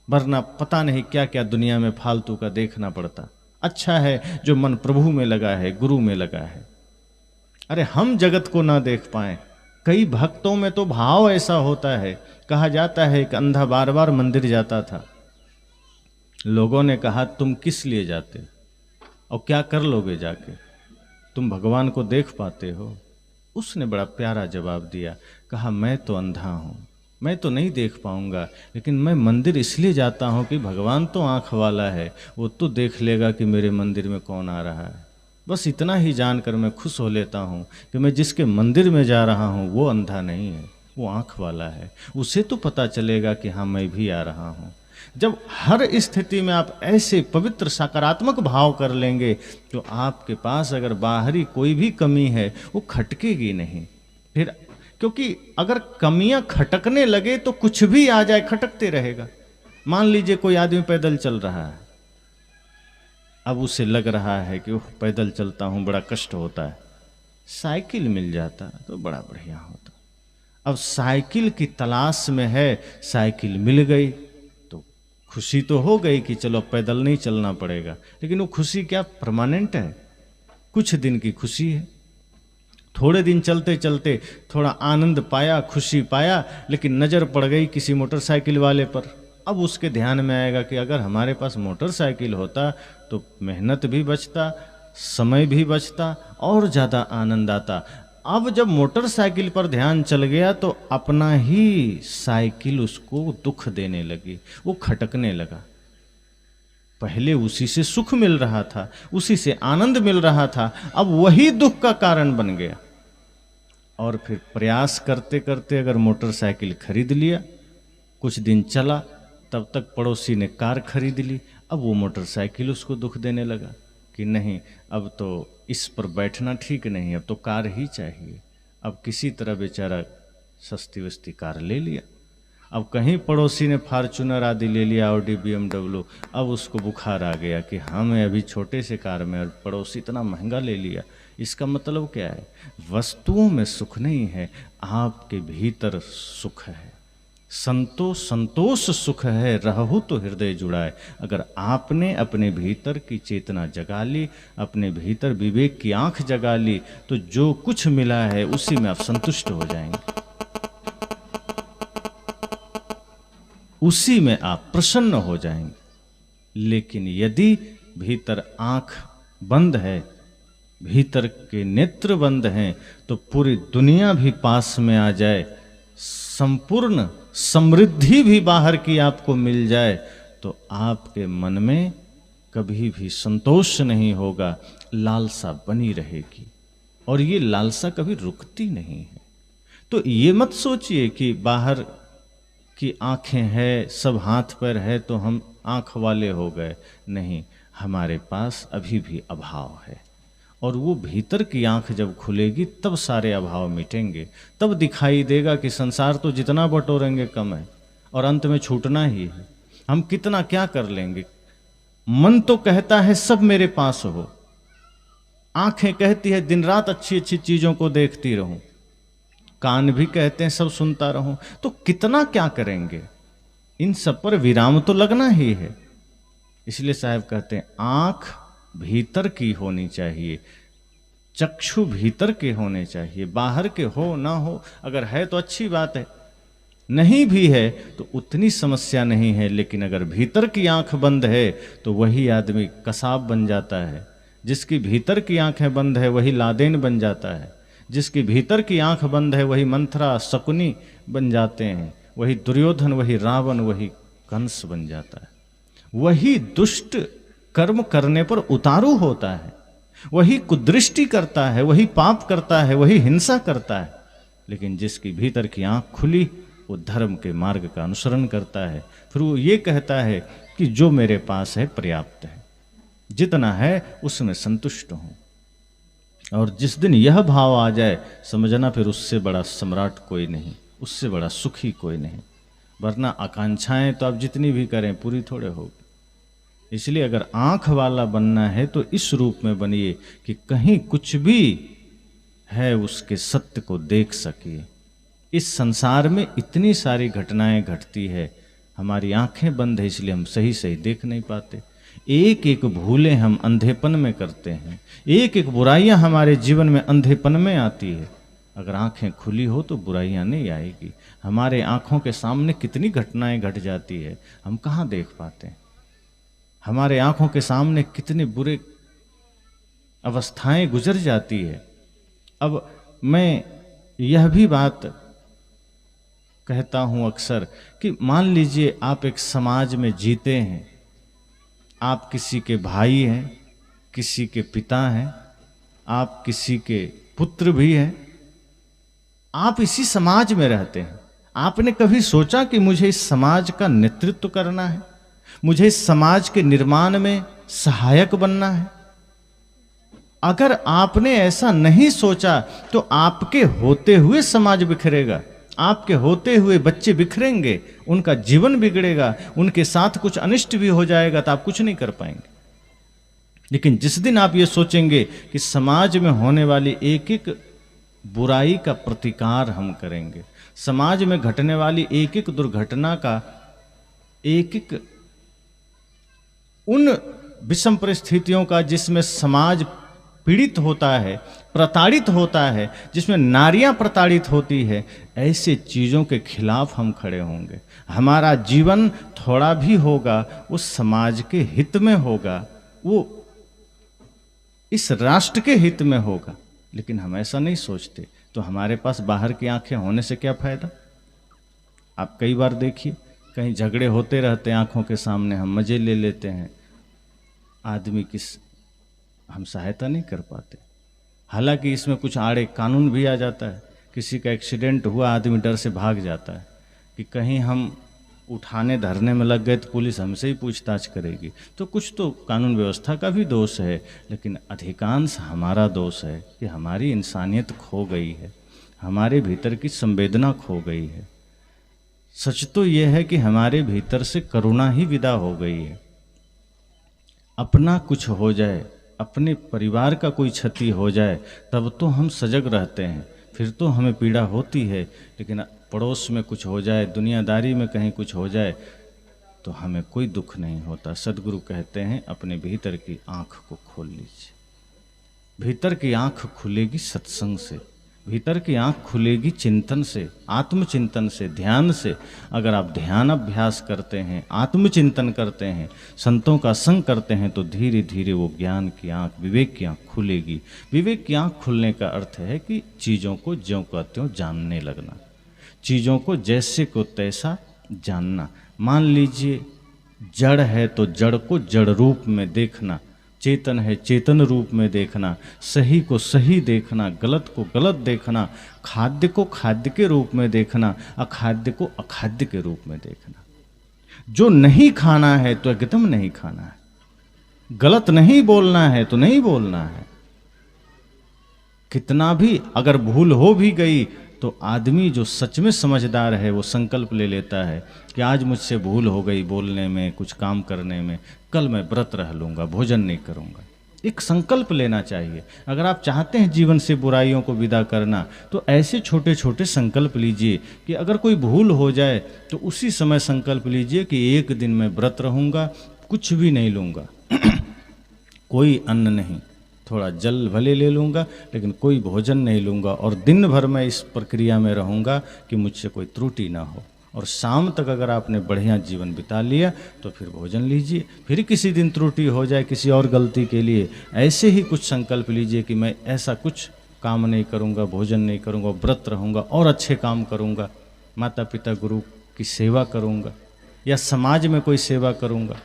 वरना पता नहीं क्या क्या दुनिया में फालतू का देखना पड़ता। अच्छा है जो मन प्रभु में लगा है, गुरु में लगा है। अरे हम जगत को ना देख पाए, कई भक्तों में तो भाव ऐसा होता है। कहा जाता है कि अंधा बार बार मंदिर जाता था, लोगों ने कहा तुम किस लिए जाते और क्या कर लोगे जाके, तुम भगवान को देख पाते हो? उसने बड़ा प्यारा जवाब दिया, कहा मैं तो अंधा हूं, मैं तो नहीं देख पाऊंगा, लेकिन मैं मंदिर इसलिए जाता हूं कि भगवान तो आंख वाला है, वो तो देख लेगा कि मेरे मंदिर में कौन आ रहा है। बस इतना ही जानकर मैं खुश हो लेता हूं कि मैं जिसके मंदिर में जा रहा हूं वो अंधा नहीं है, वो आंख वाला है, उसे तो पता चलेगा कि हाँ मैं भी आ रहा हूं। जब हर स्थिति में आप ऐसे पवित्र सकारात्मक भाव कर लेंगे तो आपके पास अगर बाहरी कोई भी कमी है वो खटकेगी नहीं। फिर क्योंकि अगर कमियां खटकने लगे तो कुछ भी आ जाए खटकते रहेगा। मान लीजिए कोई आदमी पैदल चल रहा है, अब उसे लग रहा है कि ओह पैदल चलता हूं बड़ा कष्ट होता है, साइकिल मिल जाता तो बड़ा बढ़िया होता। अब साइकिल की तलाश में है, साइकिल मिल गई तो खुशी तो हो गई कि चलो पैदल नहीं चलना पड़ेगा, लेकिन वो खुशी क्या परमानेंट है? कुछ दिन की खुशी है। थोड़े दिन चलते चलते थोड़ा आनंद पाया, खुशी पाया, लेकिन नज़र पड़ गई किसी मोटरसाइकिल वाले पर। अब उसके ध्यान में आएगा कि अगर हमारे पास मोटरसाइकिल होता तो मेहनत भी बचता, समय भी बचता और ज़्यादा आनंद आता। अब जब मोटरसाइकिल पर ध्यान चल गया तो अपना ही साइकिल उसको दुख देने लगी, वो खटकने लगा। पहले उसी से सुख मिल रहा था, उसी से आनंद मिल रहा था, अब वही दुख का कारण बन गया। और फिर प्रयास करते करते अगर मोटरसाइकिल खरीद लिया, कुछ दिन चला, तब तक पड़ोसी ने कार खरीद ली, अब वो मोटरसाइकिल उसको दुख देने लगा कि नहीं अब तो इस पर बैठना ठीक नहीं, अब तो कार ही चाहिए। अब किसी तरह बेचारा सस्ती वस्ती कार ले लिया। अब कहीं पड़ोसी ने फार्चूनर आदि ले लिया, ऑडी BMW, अब उसको बुखार आ गया कि हमें अभी छोटे से कार में और पड़ोसी इतना महंगा ले लिया। इसका मतलब क्या है? वस्तुओं में सुख नहीं है, आपके भीतर सुख है। संतोष सुख है, रहु तो हृदय जुड़ाए। अगर आपने अपने भीतर की चेतना जगा ली, अपने भीतर विवेक की आंख जगा ली, तो जो कुछ मिला है उसी में आप संतुष्ट हो जाएंगे, उसी में आप प्रसन्न हो जाएंगे। लेकिन यदि भीतर आंख बंद है भीतर के नेत्र बंद हैं तो पूरी दुनिया भी पास में आ जाए, संपूर्ण समृद्धि भी बाहर की आपको मिल जाए, तो आपके मन में कभी भी संतोष नहीं होगा, लालसा बनी रहेगी। और ये लालसा कभी रुकती नहीं है। तो ये मत सोचिए कि बाहर की आंखें हैं, सब हाथ पैर है तो हम आंख वाले हो गए। नहीं, हमारे पास अभी भी अभाव है, और वो भीतर की आंख जब खुलेगी तब सारे अभाव मिटेंगे। तब दिखाई देगा कि संसार तो जितना बटोरेंगे कम है, और अंत में छूटना ही है। हम कितना क्या कर लेंगे। मन तो कहता है सब मेरे पास हो, आंखें कहती है दिन रात अच्छी अच्छी चीजों को देखती रहूं, कान भी कहते हैं सब सुनता रहूं। तो कितना क्या करेंगे, इन सब पर विराम तो लगना ही है। इसलिए साहब कहते हैं आंख भीतर की होनी चाहिए, चक्षु भीतर के होने चाहिए, बाहर के हो ना हो। अगर है तो अच्छी बात है, नहीं भी है तो उतनी समस्या नहीं है। लेकिन अगर भीतर की आंख बंद है तो वही आदमी कसाब बन जाता है। जिसकी भीतर की आंखें बंद है वही लादेन बन जाता है। जिसकी भीतर की आंख बंद है वही मंथरा शकुनी बन जाते हैं। वही दुर्योधन, वही रावण, वही कंस बन जाता है। वही दुष्ट कर्म करने पर उतारू होता है, वही कुदृष्टि करता है, वही पाप करता है, वही हिंसा करता है। लेकिन जिसकी भीतर की आंख खुली वो धर्म के मार्ग का अनुसरण करता है। फिर वो ये कहता है कि जो मेरे पास है पर्याप्त है, जितना है उसमें संतुष्ट हूं। और जिस दिन यह भाव आ जाए समझना फिर उससे बड़ा सम्राट कोई नहीं, उससे बड़ा सुखी कोई नहीं। वरना आकांक्षाएं तो आप जितनी भी करें पूरी थोड़े होगी। इसलिए अगर आंख वाला बनना है तो इस रूप में बनिए कि कहीं कुछ भी है उसके सत्य को देख सकिए। इस संसार में इतनी सारी घटनाएं घटती है, हमारी आंखें बंद है इसलिए हम सही सही देख नहीं पाते। एक एक भूलें हम अंधेपन में करते हैं, एक एक बुराइयां हमारे जीवन में अंधेपन में आती है। अगर आंखें खुली हो तो बुराइयां नहीं आएगी। हमारे आंखों के सामने कितनी घटनाएं घट जाती है, हम कहाँ देख पाते हैं। हमारे आंखों के सामने कितने बुरे अवस्थाएं गुजर जाती है। अब मैं यह भी बात कहता हूं अक्सर कि मान लीजिए आप एक समाज में जीते हैं, आप किसी के भाई हैं, किसी के पिता हैं, आप किसी के पुत्र भी हैं, आप इसी समाज में रहते हैं। आपने कभी सोचा कि मुझे इस समाज का नेतृत्व करना है, मुझे इस समाज के निर्माण में सहायक बनना है? अगर आपने ऐसा नहीं सोचा तो आपके होते हुए समाज बिखरेगा, आपके होते हुए बच्चे बिखरेंगे, उनका जीवन बिगड़ेगा, उनके साथ कुछ अनिष्ट भी हो जाएगा तो आप कुछ नहीं कर पाएंगे। लेकिन जिस दिन आप ये सोचेंगे कि समाज में होने वाली एक एक बुराई का प्रतिकार हम करेंगे, समाज में घटने वाली एक एक दुर्घटना का, एक एक उन विषम परिस्थितियों का जिसमें समाज पीड़ित होता है, प्रताड़ित होता है, जिसमें नारियां प्रताड़ित होती है, ऐसे चीज़ों के खिलाफ हम खड़े होंगे। हमारा जीवन थोड़ा भी होगा उस समाज के हित में होगा, वो इस राष्ट्र के हित में होगा। लेकिन हम ऐसा नहीं सोचते, तो हमारे पास बाहर की आंखें होने से क्या फायदा। आप कई बार देखिए कहीं झगड़े होते रहते हैं आंखों के सामने, हम मजे ले लेते हैं, आदमी की हम सहायता नहीं कर पाते। हालांकि इसमें कुछ आड़े कानून भी आ जाता है। किसी का एक्सीडेंट हुआ, आदमी डर से भाग जाता है कि कहीं हम उठाने धरने में लग गए तो पुलिस हमसे ही पूछताछ करेगी। तो कुछ तो कानून व्यवस्था का भी दोष है, लेकिन अधिकांश हमारा दोष है कि हमारी इंसानियत खो गई है, हमारे भीतर की संवेदना खो गई है। सच तो यह है कि हमारे भीतर से करुणा ही विदा हो गई है। अपना कुछ हो जाए, अपने परिवार का कोई क्षति हो जाए तब तो हम सजग रहते हैं, फिर तो हमें पीड़ा होती है। लेकिन पड़ोस में कुछ हो जाए, दुनियादारी में कहीं कुछ हो जाए तो हमें कोई दुख नहीं होता। सदगुरु कहते हैं अपने भीतर की आंख को खोल लीजिए। भीतर की आंख खुलेगी सत्संग से, भीतर की आंख खुलेगी चिंतन से, आत्मचिंतन से, ध्यान से। अगर आप ध्यान अभ्यास करते हैं, आत्मचिंतन करते हैं, संतों का संग करते हैं, तो धीरे धीरे वो ज्ञान की आंख, विवेक की आंख खुलेगी। विवेक की आंख खुलने का अर्थ है कि चीज़ों को ज्यों का त्यों जानने लगना, चीज़ों को जैसे को तैसा जानना। मान लीजिए जड़ है तो जड़ को जड़ रूप में देखना, चेतन है चेतन रूप में देखना, सही को सही देखना, गलत को गलत देखना, खाद्य को खाद्य के रूप में देखना, अखाद्य को अखाद्य के रूप में देखना। जो नहीं खाना है तो एकदम नहीं खाना है, गलत नहीं बोलना है तो नहीं बोलना है। कितना भी अगर भूल हो भी गई तो आदमी जो सच में समझदार है वो संकल्प ले लेता है कि आज मुझसे भूल हो गई बोलने में, कुछ काम करने में, कल मैं व्रत रह लूँगा, भोजन नहीं करूँगा। एक संकल्प लेना चाहिए। अगर आप चाहते हैं जीवन से बुराइयों को विदा करना तो ऐसे छोटे छोटे संकल्प लीजिए कि अगर कोई भूल हो जाए तो उसी समय संकल्प लीजिए कि एक दिन मैं व्रत रहूँगा, कुछ भी नहीं लूँगा, कोई अन्न नहीं, थोड़ा जल भले ले लूँगा लेकिन कोई भोजन नहीं लूँगा, और दिन भर मैं इस प्रक्रिया में रहूँगा कि मुझसे कोई त्रुटि ना हो। और शाम तक अगर आपने बढ़िया जीवन बिता लिया तो फिर भोजन लीजिए। फिर किसी दिन त्रुटि हो जाए किसी और गलती के लिए, ऐसे ही कुछ संकल्प लीजिए कि मैं ऐसा कुछ काम नहीं करूँगा, भोजन नहीं करूँगा, व्रत रहूँगा और अच्छे काम करूँगा, माता पिता गुरु की सेवा करूँगा या समाज में कोई सेवा करूँगा।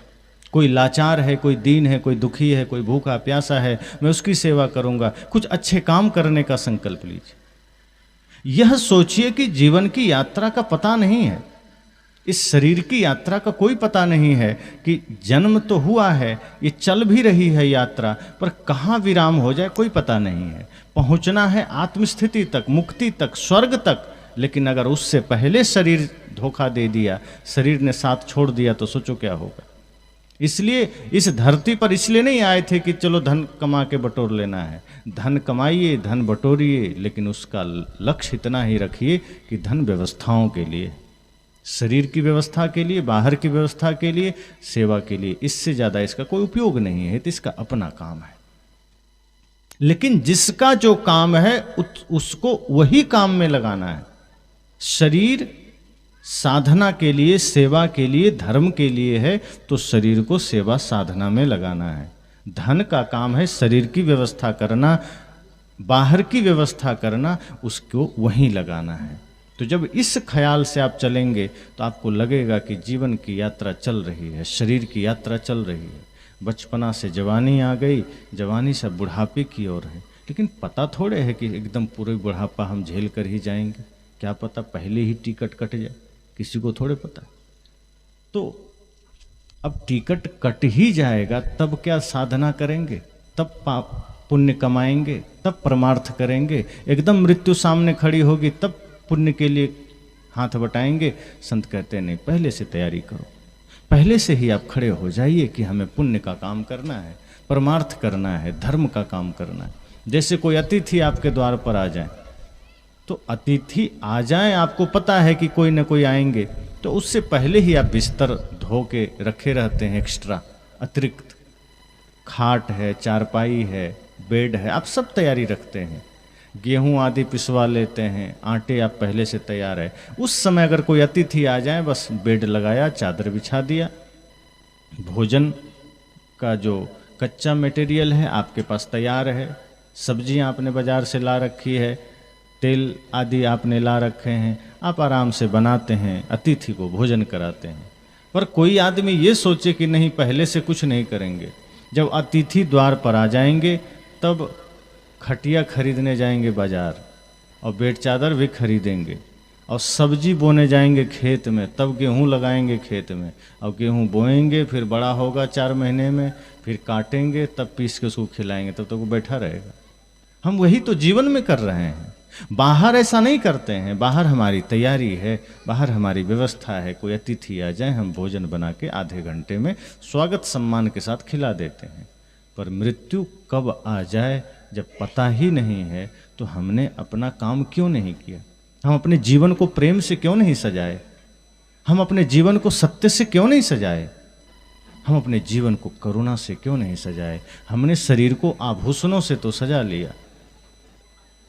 कोई लाचार है, कोई दीन है, कोई दुखी है, कोई भूखा प्यासा है, मैं उसकी सेवा करूँगा। कुछ अच्छे काम करने का संकल्प लीजिए। यह सोचिए कि जीवन की यात्रा का पता नहीं है, इस शरीर की यात्रा का कोई पता नहीं है कि जन्म तो हुआ है, ये चल भी रही है यात्रा, पर कहाँ विराम हो जाए कोई पता नहीं है। पहुँचना है आत्मस्थिति तक, मुक्ति तक, स्वर्ग तक, लेकिन अगर उससे पहले शरीर धोखा दे दिया, शरीर ने साथ छोड़ दिया तो सोचो क्या होगा। इसलिए इस धरती पर इसलिए नहीं आए थे कि चलो धन कमा के बटोर लेना है। धन कमाइए, धन बटोरिए, लेकिन उसका लक्ष्य इतना ही रखिए कि धन व्यवस्थाओं के लिए, शरीर की व्यवस्था के लिए, बाहर की व्यवस्था के लिए, सेवा के लिए, इससे ज़्यादा इसका कोई उपयोग नहीं है। तो इसका अपना काम है। लेकिन जिसका जो काम है उसको वही काम में लगाना है। शरीर साधना के लिए, सेवा के लिए, धर्म के लिए है तो शरीर को सेवा साधना में लगाना है। धन का काम है शरीर की व्यवस्था करना, बाहर की व्यवस्था करना, उसको वहीं लगाना है। तो जब इस ख्याल से आप चलेंगे तो आपको लगेगा कि जीवन की यात्रा चल रही है, शरीर की यात्रा चल रही है। बचपना से जवानी आ गई, जवानी से बुढ़ापे की ओर है, लेकिन पता थोड़े है कि एकदम पूरे बुढ़ापा हम झेल कर ही जाएंगे। क्या पता पहले ही टिकट कट जाए, किसी को थोड़े पता। तो अब टिकट कट ही जाएगा तब क्या साधना करेंगे, तब पाप पुण्य कमाएंगे, तब परमार्थ करेंगे। एकदम मृत्यु सामने खड़ी होगी तब पुण्य के लिए हाथ बटाएंगे। संत कहते हैं नहीं, पहले से तैयारी करो, पहले से ही आप खड़े हो जाइए कि हमें पुण्य का काम करना है, परमार्थ करना है, धर्म का काम करना है। जैसे कोई अतिथि आपके द्वार पर आ जाए तो अतिथि आ जाए, आपको पता है कि कोई ना कोई आएंगे, तो उससे पहले ही आप बिस्तर धो के रखे रहते हैं, एक्स्ट्रा अतिरिक्त खाट है, चारपाई है, बेड है, आप सब तैयारी रखते हैं। गेहूं आदि पिसवा लेते हैं, आटे आप पहले से तैयार है। उस समय अगर कोई अतिथि आ जाए, बस बेड लगाया, चादर बिछा दिया, भोजन का जो कच्चा मटेरियल है आपके पास तैयार है, सब्जियां आपने बाजार से ला रखी है, तेल आदि आपने ला रखे हैं, आप आराम से बनाते हैं, अतिथि को भोजन कराते हैं। पर कोई आदमी ये सोचे कि नहीं पहले से कुछ नहीं करेंगे। जब अतिथि द्वार पर आ जाएंगे तब खटिया खरीदने जाएंगे बाजार और बेड चादर भी खरीदेंगे, और सब्जी बोने जाएंगे खेत में, तब गेहूं लगाएंगे खेत में, और गेहूं बोएंगे, फिर बड़ा होगा 4 महीने में, फिर काटेंगे, तब पीस के उसको खिलाएंगे, तब तक वो बैठा रहेगा। हम वही तो जीवन में कर रहे हैं। बाहर ऐसा नहीं करते हैं, बाहर हमारी तैयारी है, बाहर हमारी व्यवस्था है। कोई अतिथि आ जाए, हम भोजन बना के आधे घंटे में स्वागत सम्मान के साथ खिला देते हैं। पर मृत्यु कब आ जाए जब पता ही नहीं है, तो हमने अपना काम क्यों नहीं किया? हम अपने जीवन को प्रेम से क्यों नहीं सजाए? हम अपने जीवन को सत्य से क्यों नहीं सजाए? हम अपने जीवन को करुणा से क्यों नहीं सजाए? हमने शरीर को आभूषणों से तो सजा लिया,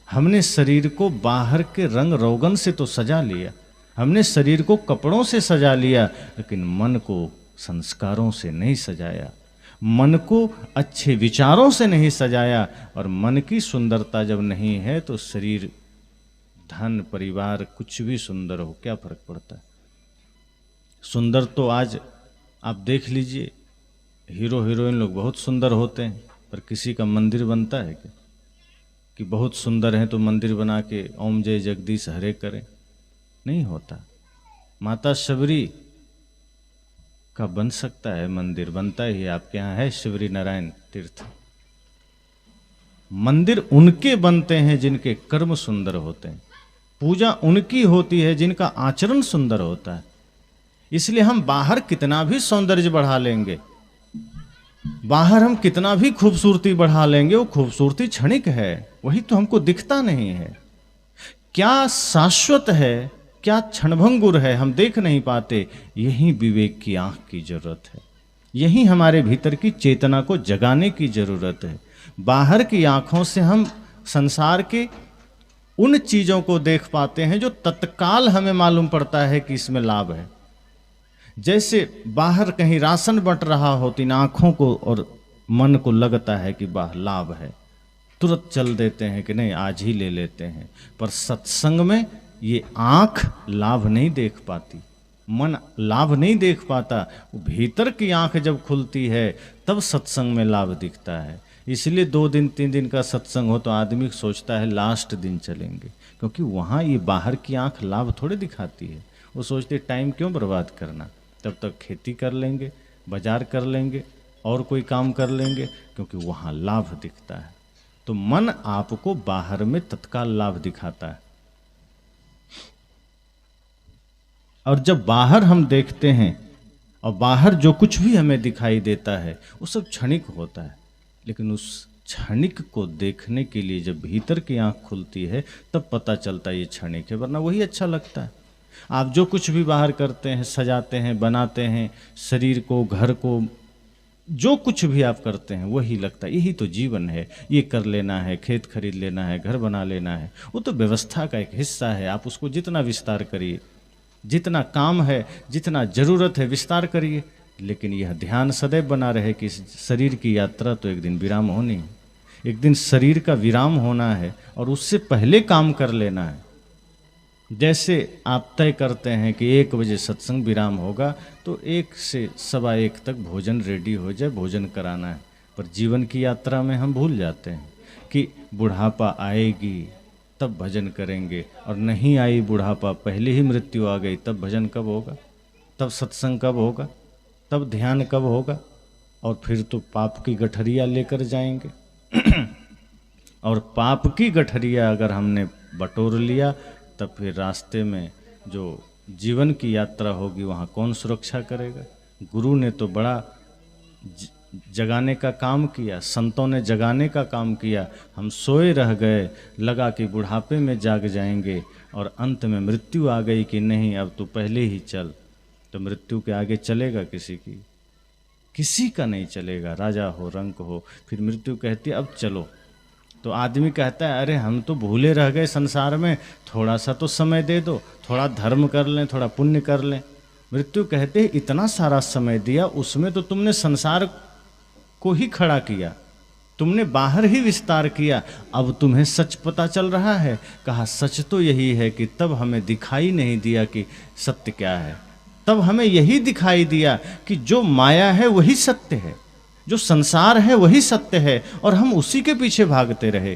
हमने शरीर को बाहर के रंग रोगन से तो सजा लिया, हमने शरीर को कपड़ों से सजा लिया, लेकिन मन को संस्कारों से नहीं सजाया, मन को अच्छे विचारों से नहीं सजाया। और मन की सुंदरता जब नहीं है तो शरीर, धन, परिवार कुछ भी सुंदर हो क्या फर्क पड़ता है। सुंदर तो आज आप देख लीजिए, हीरो हीरोइन लोग बहुत सुंदर होते हैं, पर किसी का मंदिर बनता है क्या कि बहुत सुंदर हैं तो मंदिर बना के ओम जय जगदीश हरे करें? नहीं होता। माता शबरी का बन सकता है मंदिर, बनता ही है, आपके यहाँ है शिवरी नारायण तीर्थ। मंदिर उनके बनते हैं जिनके कर्म सुंदर होते हैं, पूजा उनकी होती है जिनका आचरण सुंदर होता है। इसलिए हम बाहर कितना भी सौंदर्य बढ़ा लेंगे, बाहर हम कितना भी खूबसूरती बढ़ा लेंगे, वो खूबसूरती क्षणिक है, वही तो हमको दिखता नहीं है। क्या शाश्वत है, क्या क्षणभंगुर है, हम देख नहीं पाते। यही विवेक की आंख की जरूरत है, यही हमारे भीतर की चेतना को जगाने की जरूरत है। बाहर की आंखों से हम संसार के उन चीजों को देख पाते हैं जो तत्काल हमें मालूम पड़ता है कि इसमें लाभ है। जैसे बाहर कहीं राशन बंट रहा हो, इन आंखों को और मन को लगता है कि वाह लाभ है, तुरंत चल देते हैं कि नहीं आज ही ले लेते हैं। पर सत्संग में ये आंख लाभ नहीं देख पाती, मन लाभ नहीं देख पाता। वो भीतर की आंख जब खुलती है तब सत्संग में लाभ दिखता है। इसलिए 2 दिन 3 दिन का सत्संग हो तो आदमी सोचता है लास्ट दिन चलेंगे, क्योंकि वहाँ ये बाहर की आंख लाभ थोड़े दिखाती है। वो सोचते टाइम क्यों बर्बाद करना, तब तक खेती कर लेंगे, बाजार कर लेंगे, और कोई काम कर लेंगे, क्योंकि वहाँ लाभ दिखता है। तो मन आपको बाहर में तत्काल लाभ दिखाता है, और जब बाहर हम देखते हैं और बाहर जो कुछ भी हमें दिखाई देता है वो सब क्षणिक होता है। लेकिन उस क्षणिक को देखने के लिए जब भीतर की आंख खुलती है तब पता चलता है ये क्षणिक है, वरना वही अच्छा लगता है। आप जो कुछ भी बाहर करते हैं, सजाते हैं, बनाते हैं, शरीर को, घर को, जो कुछ भी आप करते हैं वही लगता है यही तो जीवन है, ये कर लेना है, खेत खरीद लेना है, घर बना लेना है, वो तो व्यवस्था का एक हिस्सा है। आप उसको जितना विस्तार करिए, जितना काम है, जितना जरूरत है विस्तार करिए, लेकिन यह ध्यान सदैव बना रहे कि शरीर की यात्रा तो एक दिन विराम होनी है, एक दिन शरीर का विराम होना है और उससे पहले काम कर लेना है। जैसे आप तय करते हैं कि 1 बजे सत्संग विराम होगा तो 1 से 1:15 तक भोजन रेडी हो जाए, भोजन कराना है। पर जीवन की यात्रा में हम भूल जाते हैं कि बुढ़ापा आएगी तब भजन करेंगे, और नहीं आई बुढ़ापा, पहले ही मृत्यु आ गई, तब भजन कब होगा, तब सत्संग कब होगा, तब ध्यान कब होगा। और फिर तो पाप की गठरिया लेकर जाएंगे और पाप की गठरिया अगर हमने बटोर लिया तब फिर रास्ते में जो जीवन की यात्रा होगी वहाँ कौन सुरक्षा करेगा। गुरु ने तो बड़ा जगाने का काम किया, संतों ने जगाने का काम किया, हम सोए रह गए, लगा कि बुढ़ापे में जाग जाएंगे, और अंत में मृत्यु आ गई कि नहीं अब तो पहले ही चल। तो मृत्यु के आगे चलेगा किसी का नहीं चलेगा, राजा हो, रंक हो। फिर मृत्यु कहती है अब चलो, तो आदमी कहता है अरे हम तो भूले रह गए संसार में, थोड़ा सा तो समय दे दो, थोड़ा धर्म कर लें, थोड़ा पुण्य कर लें। मृत्यु कहते हैं इतना सारा समय दिया, उसमें तो तुमने संसार को ही खड़ा किया, तुमने बाहर ही विस्तार किया, अब तुम्हें सच पता चल रहा है। कहा सच तो यही है कि तब हमें दिखाई नहीं दिया कि सत्य क्या है, तब हमें यही दिखाई दिया कि जो माया है वही सत्य है, जो संसार है वही सत्य है, और हम उसी के पीछे भागते रहे।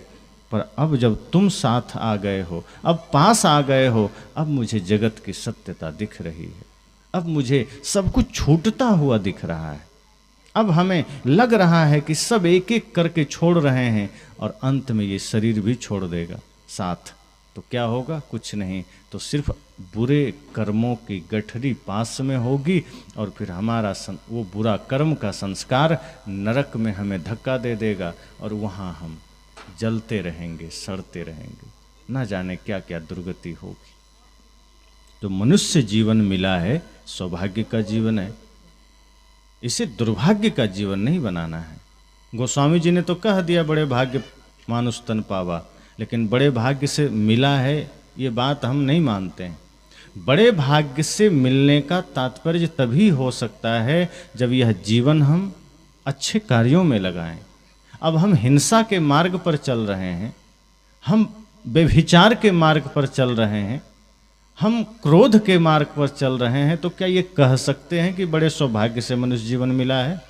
पर अब जब तुम साथ आ गए हो, अब पास आ गए हो, अब मुझे जगत की सत्यता दिख रही है, अब मुझे सब कुछ छूटता हुआ दिख रहा है, अब हमें लग रहा है कि सब एक एक करके छोड़ रहे हैं, और अंत में ये शरीर भी छोड़ देगा साथ। तो क्या होगा? कुछ नहीं, तो सिर्फ बुरे कर्मों की गठरी पास में होगी, और फिर हमारा वो बुरा कर्म का संस्कार नरक में हमें धक्का दे देगा, और वहाँ हम जलते रहेंगे, सड़ते रहेंगे, ना जाने क्या क्या दुर्गति होगी। तो मनुष्य जीवन मिला है, सौभाग्य का जीवन है, इसे दुर्भाग्य का जीवन नहीं बनाना है। गोस्वामी जी ने तो कह दिया बड़े भाग्य मानुष तन पावा, लेकिन बड़े भाग्य से मिला है ये बात हम नहीं मानते हैं। बड़े भाग्य से मिलने का तात्पर्य तभी हो सकता है जब यह जीवन हम अच्छे कार्यों में लगाएं। अब हम हिंसा के मार्ग पर चल रहे हैं, हम व्यभिचार के मार्ग पर चल रहे हैं, हम क्रोध के मार्ग पर चल रहे हैं, तो क्या ये कह सकते हैं कि बड़े सौभाग्य से मनुष्य जीवन मिला है?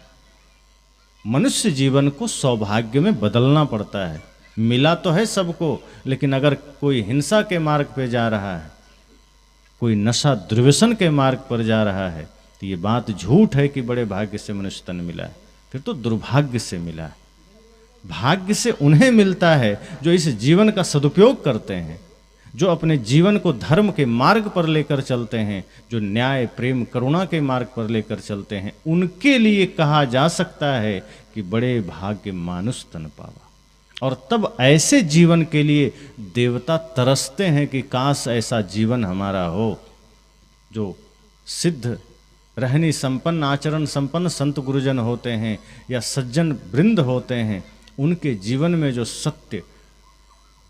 मनुष्य जीवन को सौभाग्य में बदलना पड़ता है। मिला तो है सबको, लेकिन अगर कोई हिंसा के मार्ग पर जा रहा है, कोई नशा दुर्व्यसन के मार्ग पर जा रहा है, तो ये बात झूठ है कि बड़े भाग्य से मनुष्य तन मिला है। फिर तो दुर्भाग्य से मिला है। भाग्य से उन्हें मिलता है जो इस जीवन का सदुपयोग करते हैं, जो अपने जीवन को धर्म के मार्ग पर लेकर चलते हैं, जो न्याय प्रेम करुणा के मार्ग पर लेकर चलते हैं। उनके लिए कहा जा सकता है कि बड़े भाग्य मानुष तन पावा। और तब ऐसे जीवन के लिए देवता तरसते हैं कि काश ऐसा जीवन हमारा हो। जो सिद्ध रहनी संपन्न आचरण संपन्न संत गुरुजन होते हैं या सज्जन वृंद होते हैं, उनके जीवन में जो सत्य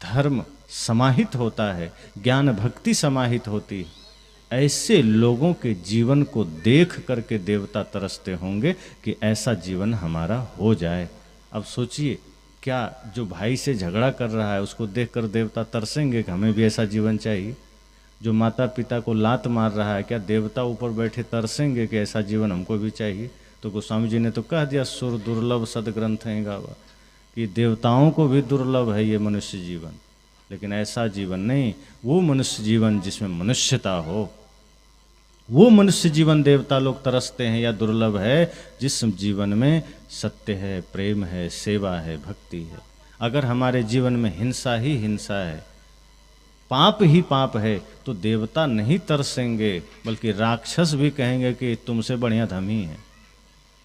धर्म समाहित होता है, ज्ञान भक्ति समाहित होती है, ऐसे लोगों के जीवन को देख करके देवता तरसते होंगे कि ऐसा जीवन हमारा हो जाए। अब सोचिए, क्या जो भाई से झगड़ा कर रहा है उसको देखकर देवता तरसेंगे कि हमें भी ऐसा जीवन चाहिए? जो माता पिता को लात मार रहा है, क्या देवता ऊपर बैठे तरसेंगे कि ऐसा जीवन हमको भी चाहिए? तो गोस्वामी जी ने तो कह दिया, सुर दुर्लभ सदग्रंथ है गावा, कि देवताओं को भी दुर्लभ है ये मनुष्य जीवन। लेकिन ऐसा जीवन नहीं, वो मनुष्य जीवन जिसमें मनुष्यता हो, वो मनुष्य जीवन देवता लोग तरसते हैं। या दुर्लभ है जिस जीवन में सत्य है, प्रेम है, सेवा है, भक्ति है। अगर हमारे जीवन में हिंसा ही हिंसा है, पाप ही पाप है, तो देवता नहीं तरसेंगे, बल्कि राक्षस भी कहेंगे कि तुमसे बढ़िया हम ही हैं।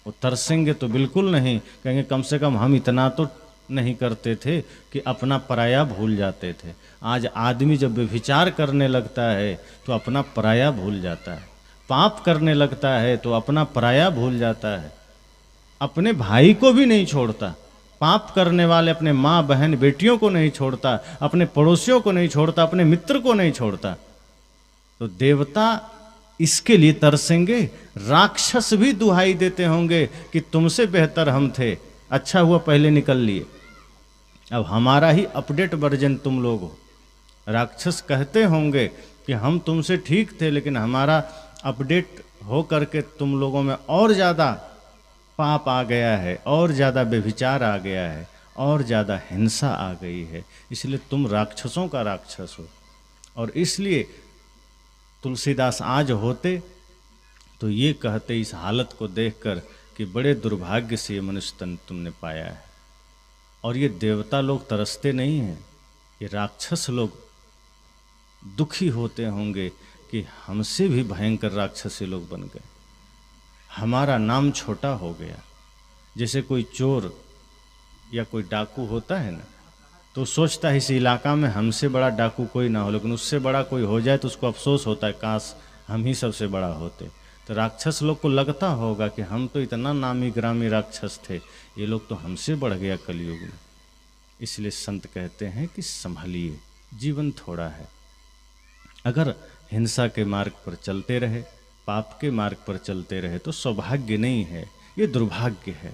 वो तरसेंगे तो बिल्कुल नहीं, कहेंगे कम से कम हम इतना तो नहीं करते थे कि अपना पराया भूल जाते थे। आज आदमी जब व्यभिचार करने लगता है तो अपना पराया भूल जाता है, पाप करने लगता है तो अपना पराया भूल जाता है, अपने भाई को भी नहीं छोड़ता। पाप करने वाले अपने माँ बहन बेटियों को नहीं छोड़ता, अपने पड़ोसियों को नहीं छोड़ता, अपने मित्र को नहीं छोड़ता। तो देवता इसके लिए तरसेंगे। राक्षस भी दुहाई देते होंगे कि तुमसे बेहतर हम थे, अच्छा हुआ पहले निकल लिए, अब हमारा ही अपडेट वर्जन तुम लोग हो। राक्षस कहते होंगे कि हम तुमसे ठीक थे, लेकिन हमारा अपडेट हो करके तुम लोगों में और ज़्यादा पाप आ गया है, और ज़्यादा व्यभिचार आ गया है, और ज़्यादा हिंसा आ गई है, इसलिए तुम राक्षसों का राक्षस हो। और इसलिए तुलसीदास आज होते तो ये कहते इस हालत को देखकर कि बड़े दुर्भाग्य से ये मनुष्य तन तुमने पाया है। और ये देवता लोग तरसते नहीं हैं, ये राक्षस लोग दुखी होते होंगे कि हमसे भी भयंकर राक्षसी लोग बन गए, हमारा नाम छोटा हो गया। जैसे कोई चोर या कोई डाकू होता है ना, तो सोचता है इस इलाका में हमसे बड़ा डाकू कोई ना हो, लेकिन उससे बड़ा कोई हो जाए तो उसको अफसोस होता है, काश हम ही सबसे बड़ा होते। तो राक्षस लोग को लगता होगा कि हम तो इतना नामी ग्रामी राक्षस थे, ये लोग तो हमसे बढ़ गया कलयुग में। इसलिए संत कहते हैं कि संभलिए, जीवन थोड़ा है। अगर हिंसा के मार्ग पर चलते रहे, पाप के मार्ग पर चलते रहे, तो सौभाग्य नहीं है, ये दुर्भाग्य है।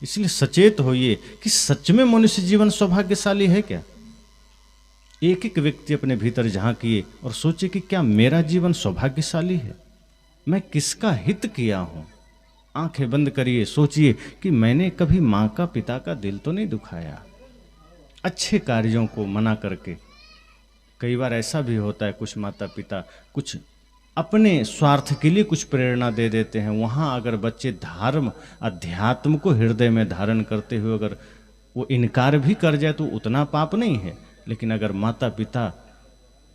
इसलिए सचेत होइए कि सच में मनुष्य जीवन सौभाग्यशाली है क्या? एक एक व्यक्ति अपने भीतर झांकिए और सोचे कि क्या मेरा जीवन सौभाग्यशाली है? मैं किसका हित किया हूँ? आंखें बंद करिए, सोचिए कि मैंने कभी माँ का पिता का दिल तो नहीं दुखाया, अच्छे कार्यों को मना करके। कई बार ऐसा भी होता है, कुछ माता पिता कुछ अपने स्वार्थ के लिए कुछ प्रेरणा दे देते हैं। वहाँ अगर बच्चे धर्म अध्यात्म को हृदय में धारण करते हुए अगर वो इनकार भी कर जाए तो उतना पाप नहीं है। लेकिन अगर माता पिता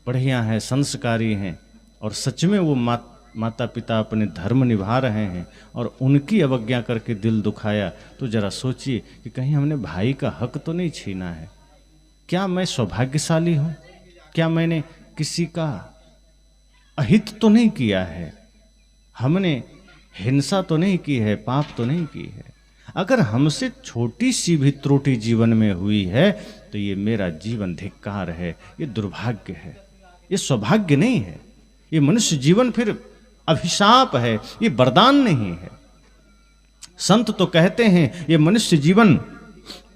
बढ़िया हैं, संस्कारी हैं, और सच में वो माता पिता अपने धर्म निभा रहे हैं और उनकी अवज्ञा करके दिल दुखाया, तो जरा सोचिए कि कहीं हमने भाई का हक तो नहीं छीना है। क्या मैं सौभाग्यशाली हूँ? क्या मैंने किसी का अहित तो नहीं किया है? हमने हिंसा तो नहीं की है, पाप तो नहीं की है? अगर हमसे छोटी सी भी त्रुटि जीवन में हुई है तो ये मेरा जीवन धिक्कार है, ये दुर्भाग्य है, ये सौभाग्य नहीं है, ये मनुष्य जीवन फिर अभिशाप है, ये वरदान नहीं है। संत तो कहते हैं ये मनुष्य जीवन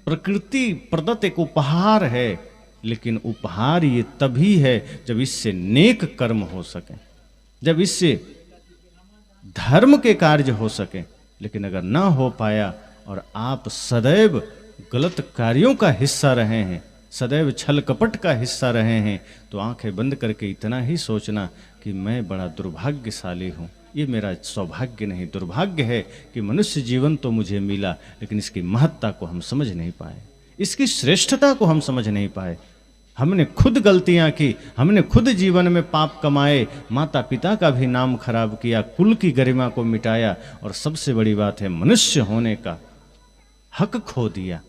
प्रकृति प्रदत्त एक उपहार है, लेकिन उपहार ये तभी है जब इससे नेक कर्म हो सके, जब इससे धर्म के कार्य हो सके। लेकिन अगर ना हो पाया और आप सदैव गलत कार्यों का हिस्सा रहे हैं, सदैव छल कपट का हिस्सा रहे हैं, तो आंखें बंद करके इतना ही सोचना कि मैं बड़ा दुर्भाग्यशाली हूँ, ये मेरा सौभाग्य नहीं, दुर्भाग्य है कि मनुष्य जीवन तो मुझे मिला, लेकिन इसकी महत्ता को हम समझ नहीं पाए, इसकी श्रेष्ठता को हम समझ नहीं पाए। हमने खुद गलतियां की, हमने खुद जीवन में पाप कमाए, माता पिता का भी नाम खराब किया, कुल की गरिमा को मिटाया, और सबसे बड़ी बात है मनुष्य होने का हक खो दिया।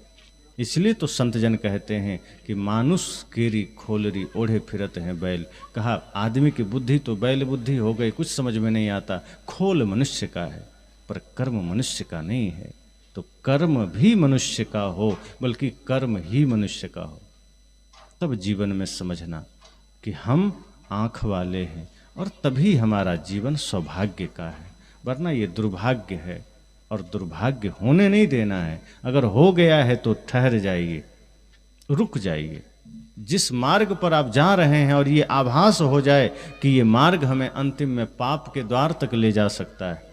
इसलिए तो संत जन कहते हैं कि मानुष केरी खोलरी ओढ़े फिरत हैं बैल। कहा आदमी की बुद्धि तो बैल बुद्धि हो गई, कुछ समझ में नहीं आता, खोल मनुष्य का है पर कर्म मनुष्य का नहीं है। तो कर्म भी मनुष्य का हो, बल्कि कर्म ही मनुष्य का हो, तब जीवन में समझना कि हम आँख वाले हैं, और तभी हमारा जीवन सौभाग्य का है। वरना ये दुर्भाग्य है, और दुर्भाग्य होने नहीं देना है। अगर हो गया है तो ठहर जाइए, रुक जाइए। जिस मार्ग पर आप जा रहे हैं और ये आभास हो जाए कि ये मार्ग हमें अंतिम में पाप के द्वार तक ले जा सकता है,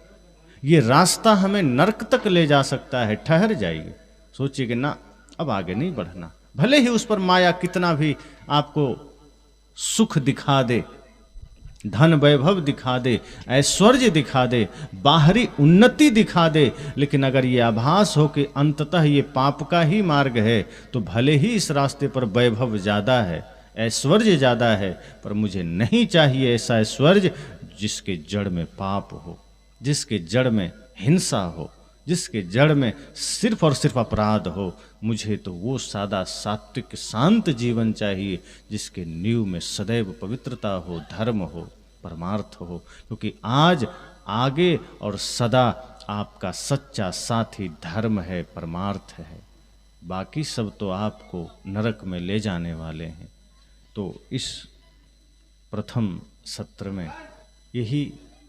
ये रास्ता हमें नरक तक ले जा सकता है, ठहर जाइए। सोचिए कि ना अब आगे नहीं बढ़ना, भले ही उस पर माया कितना भी आपको सुख दिखा दे, धन वैभव दिखा दे, ऐश्वर्य दिखा दे, बाहरी उन्नति दिखा दे, लेकिन अगर ये आभास हो कि अंततः ये पाप का ही मार्ग है, तो भले ही इस रास्ते पर वैभव ज़्यादा है, ऐश्वर्य ज़्यादा है, पर मुझे नहीं चाहिए ऐसा ऐश्वर्य जिसके जड़ में पाप हो, जिसके जड़ में हिंसा हो, जिसके जड़ में सिर्फ और सिर्फ अपराध हो। मुझे तो वो सादा सात्विक शांत जीवन चाहिए जिसके नींव में सदैव पवित्रता हो, धर्म हो, परमार्थ हो। क्योंकि आज आगे और सदा आपका सच्चा साथी धर्म है, परमार्थ है, बाकी सब तो आपको नरक में ले जाने वाले हैं। तो इस प्रथम सत्र में यही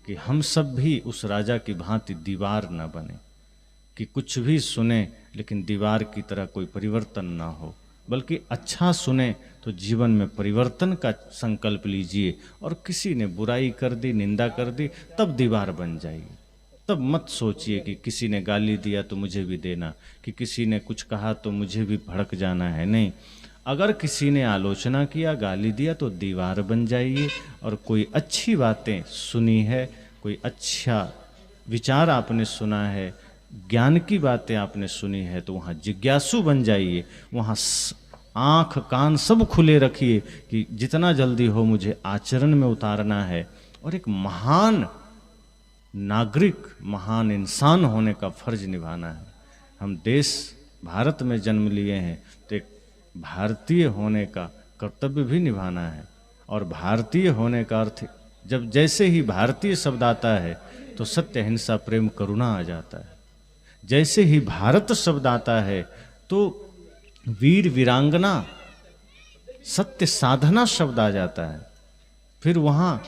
कि हम सब भी उस राजा की भांति दीवार न बने कि कुछ भी सुने लेकिन दीवार की तरह कोई परिवर्तन ना हो, बल्कि अच्छा सुने तो जीवन में परिवर्तन का संकल्प लीजिए। और किसी ने बुराई कर दी, निंदा कर दी, तब दीवार बन जाइए। तब मत सोचिए कि किसी ने गाली दिया तो मुझे भी देना, कि किसी ने कुछ कहा तो मुझे भी भड़क जाना है। नहीं, अगर किसी ने आलोचना किया, गाली दिया, तो दीवार बन जाइए। और कोई अच्छी बातें सुनी है, कोई अच्छा विचार आपने सुना है, ज्ञान की बातें आपने सुनी है, तो वहाँ जिज्ञासु बन जाइए। वहाँ आँख कान सब खुले रखिए कि जितना जल्दी हो मुझे आचरण में उतारना है और एक महान नागरिक, महान इंसान होने का फर्ज निभाना है। हम देश भारत में जन्म लिए हैं तो एक भारतीय होने का कर्तव्य भी निभाना है। और भारतीय होने का अर्थ, जब जैसे ही भारतीय शब्द आता है तो सत्य, अहिंसा, प्रेम, करुणा आ जाता है। जैसे ही भारत शब्द आता है तो वीर वीरांगना, सत्य, साधना शब्द आ जाता है। फिर वहाँ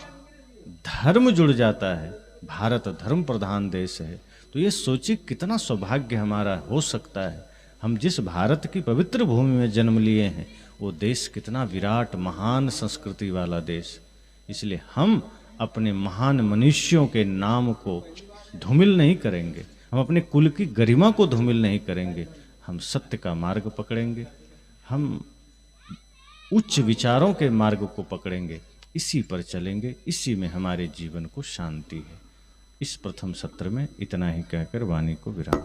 धर्म जुड़ जाता है। भारत धर्म प्रधान देश है। तो ये सोचिए कितना सौभाग्य हमारा हो सकता है। हम जिस भारत की पवित्र भूमि में जन्म लिए हैं, वो देश कितना विराट महान संस्कृति वाला देश। इसलिए हम अपने महान मनुष्यों के नाम को धूमिल नहीं करेंगे, हम अपने कुल की गरिमा को धूमिल नहीं करेंगे। हम सत्य का मार्ग पकड़ेंगे, हम उच्च विचारों के मार्ग को पकड़ेंगे, इसी पर चलेंगे, इसी में हमारे जीवन को शांति है। इस प्रथम सत्र में इतना ही कहकर वाणी को विराम।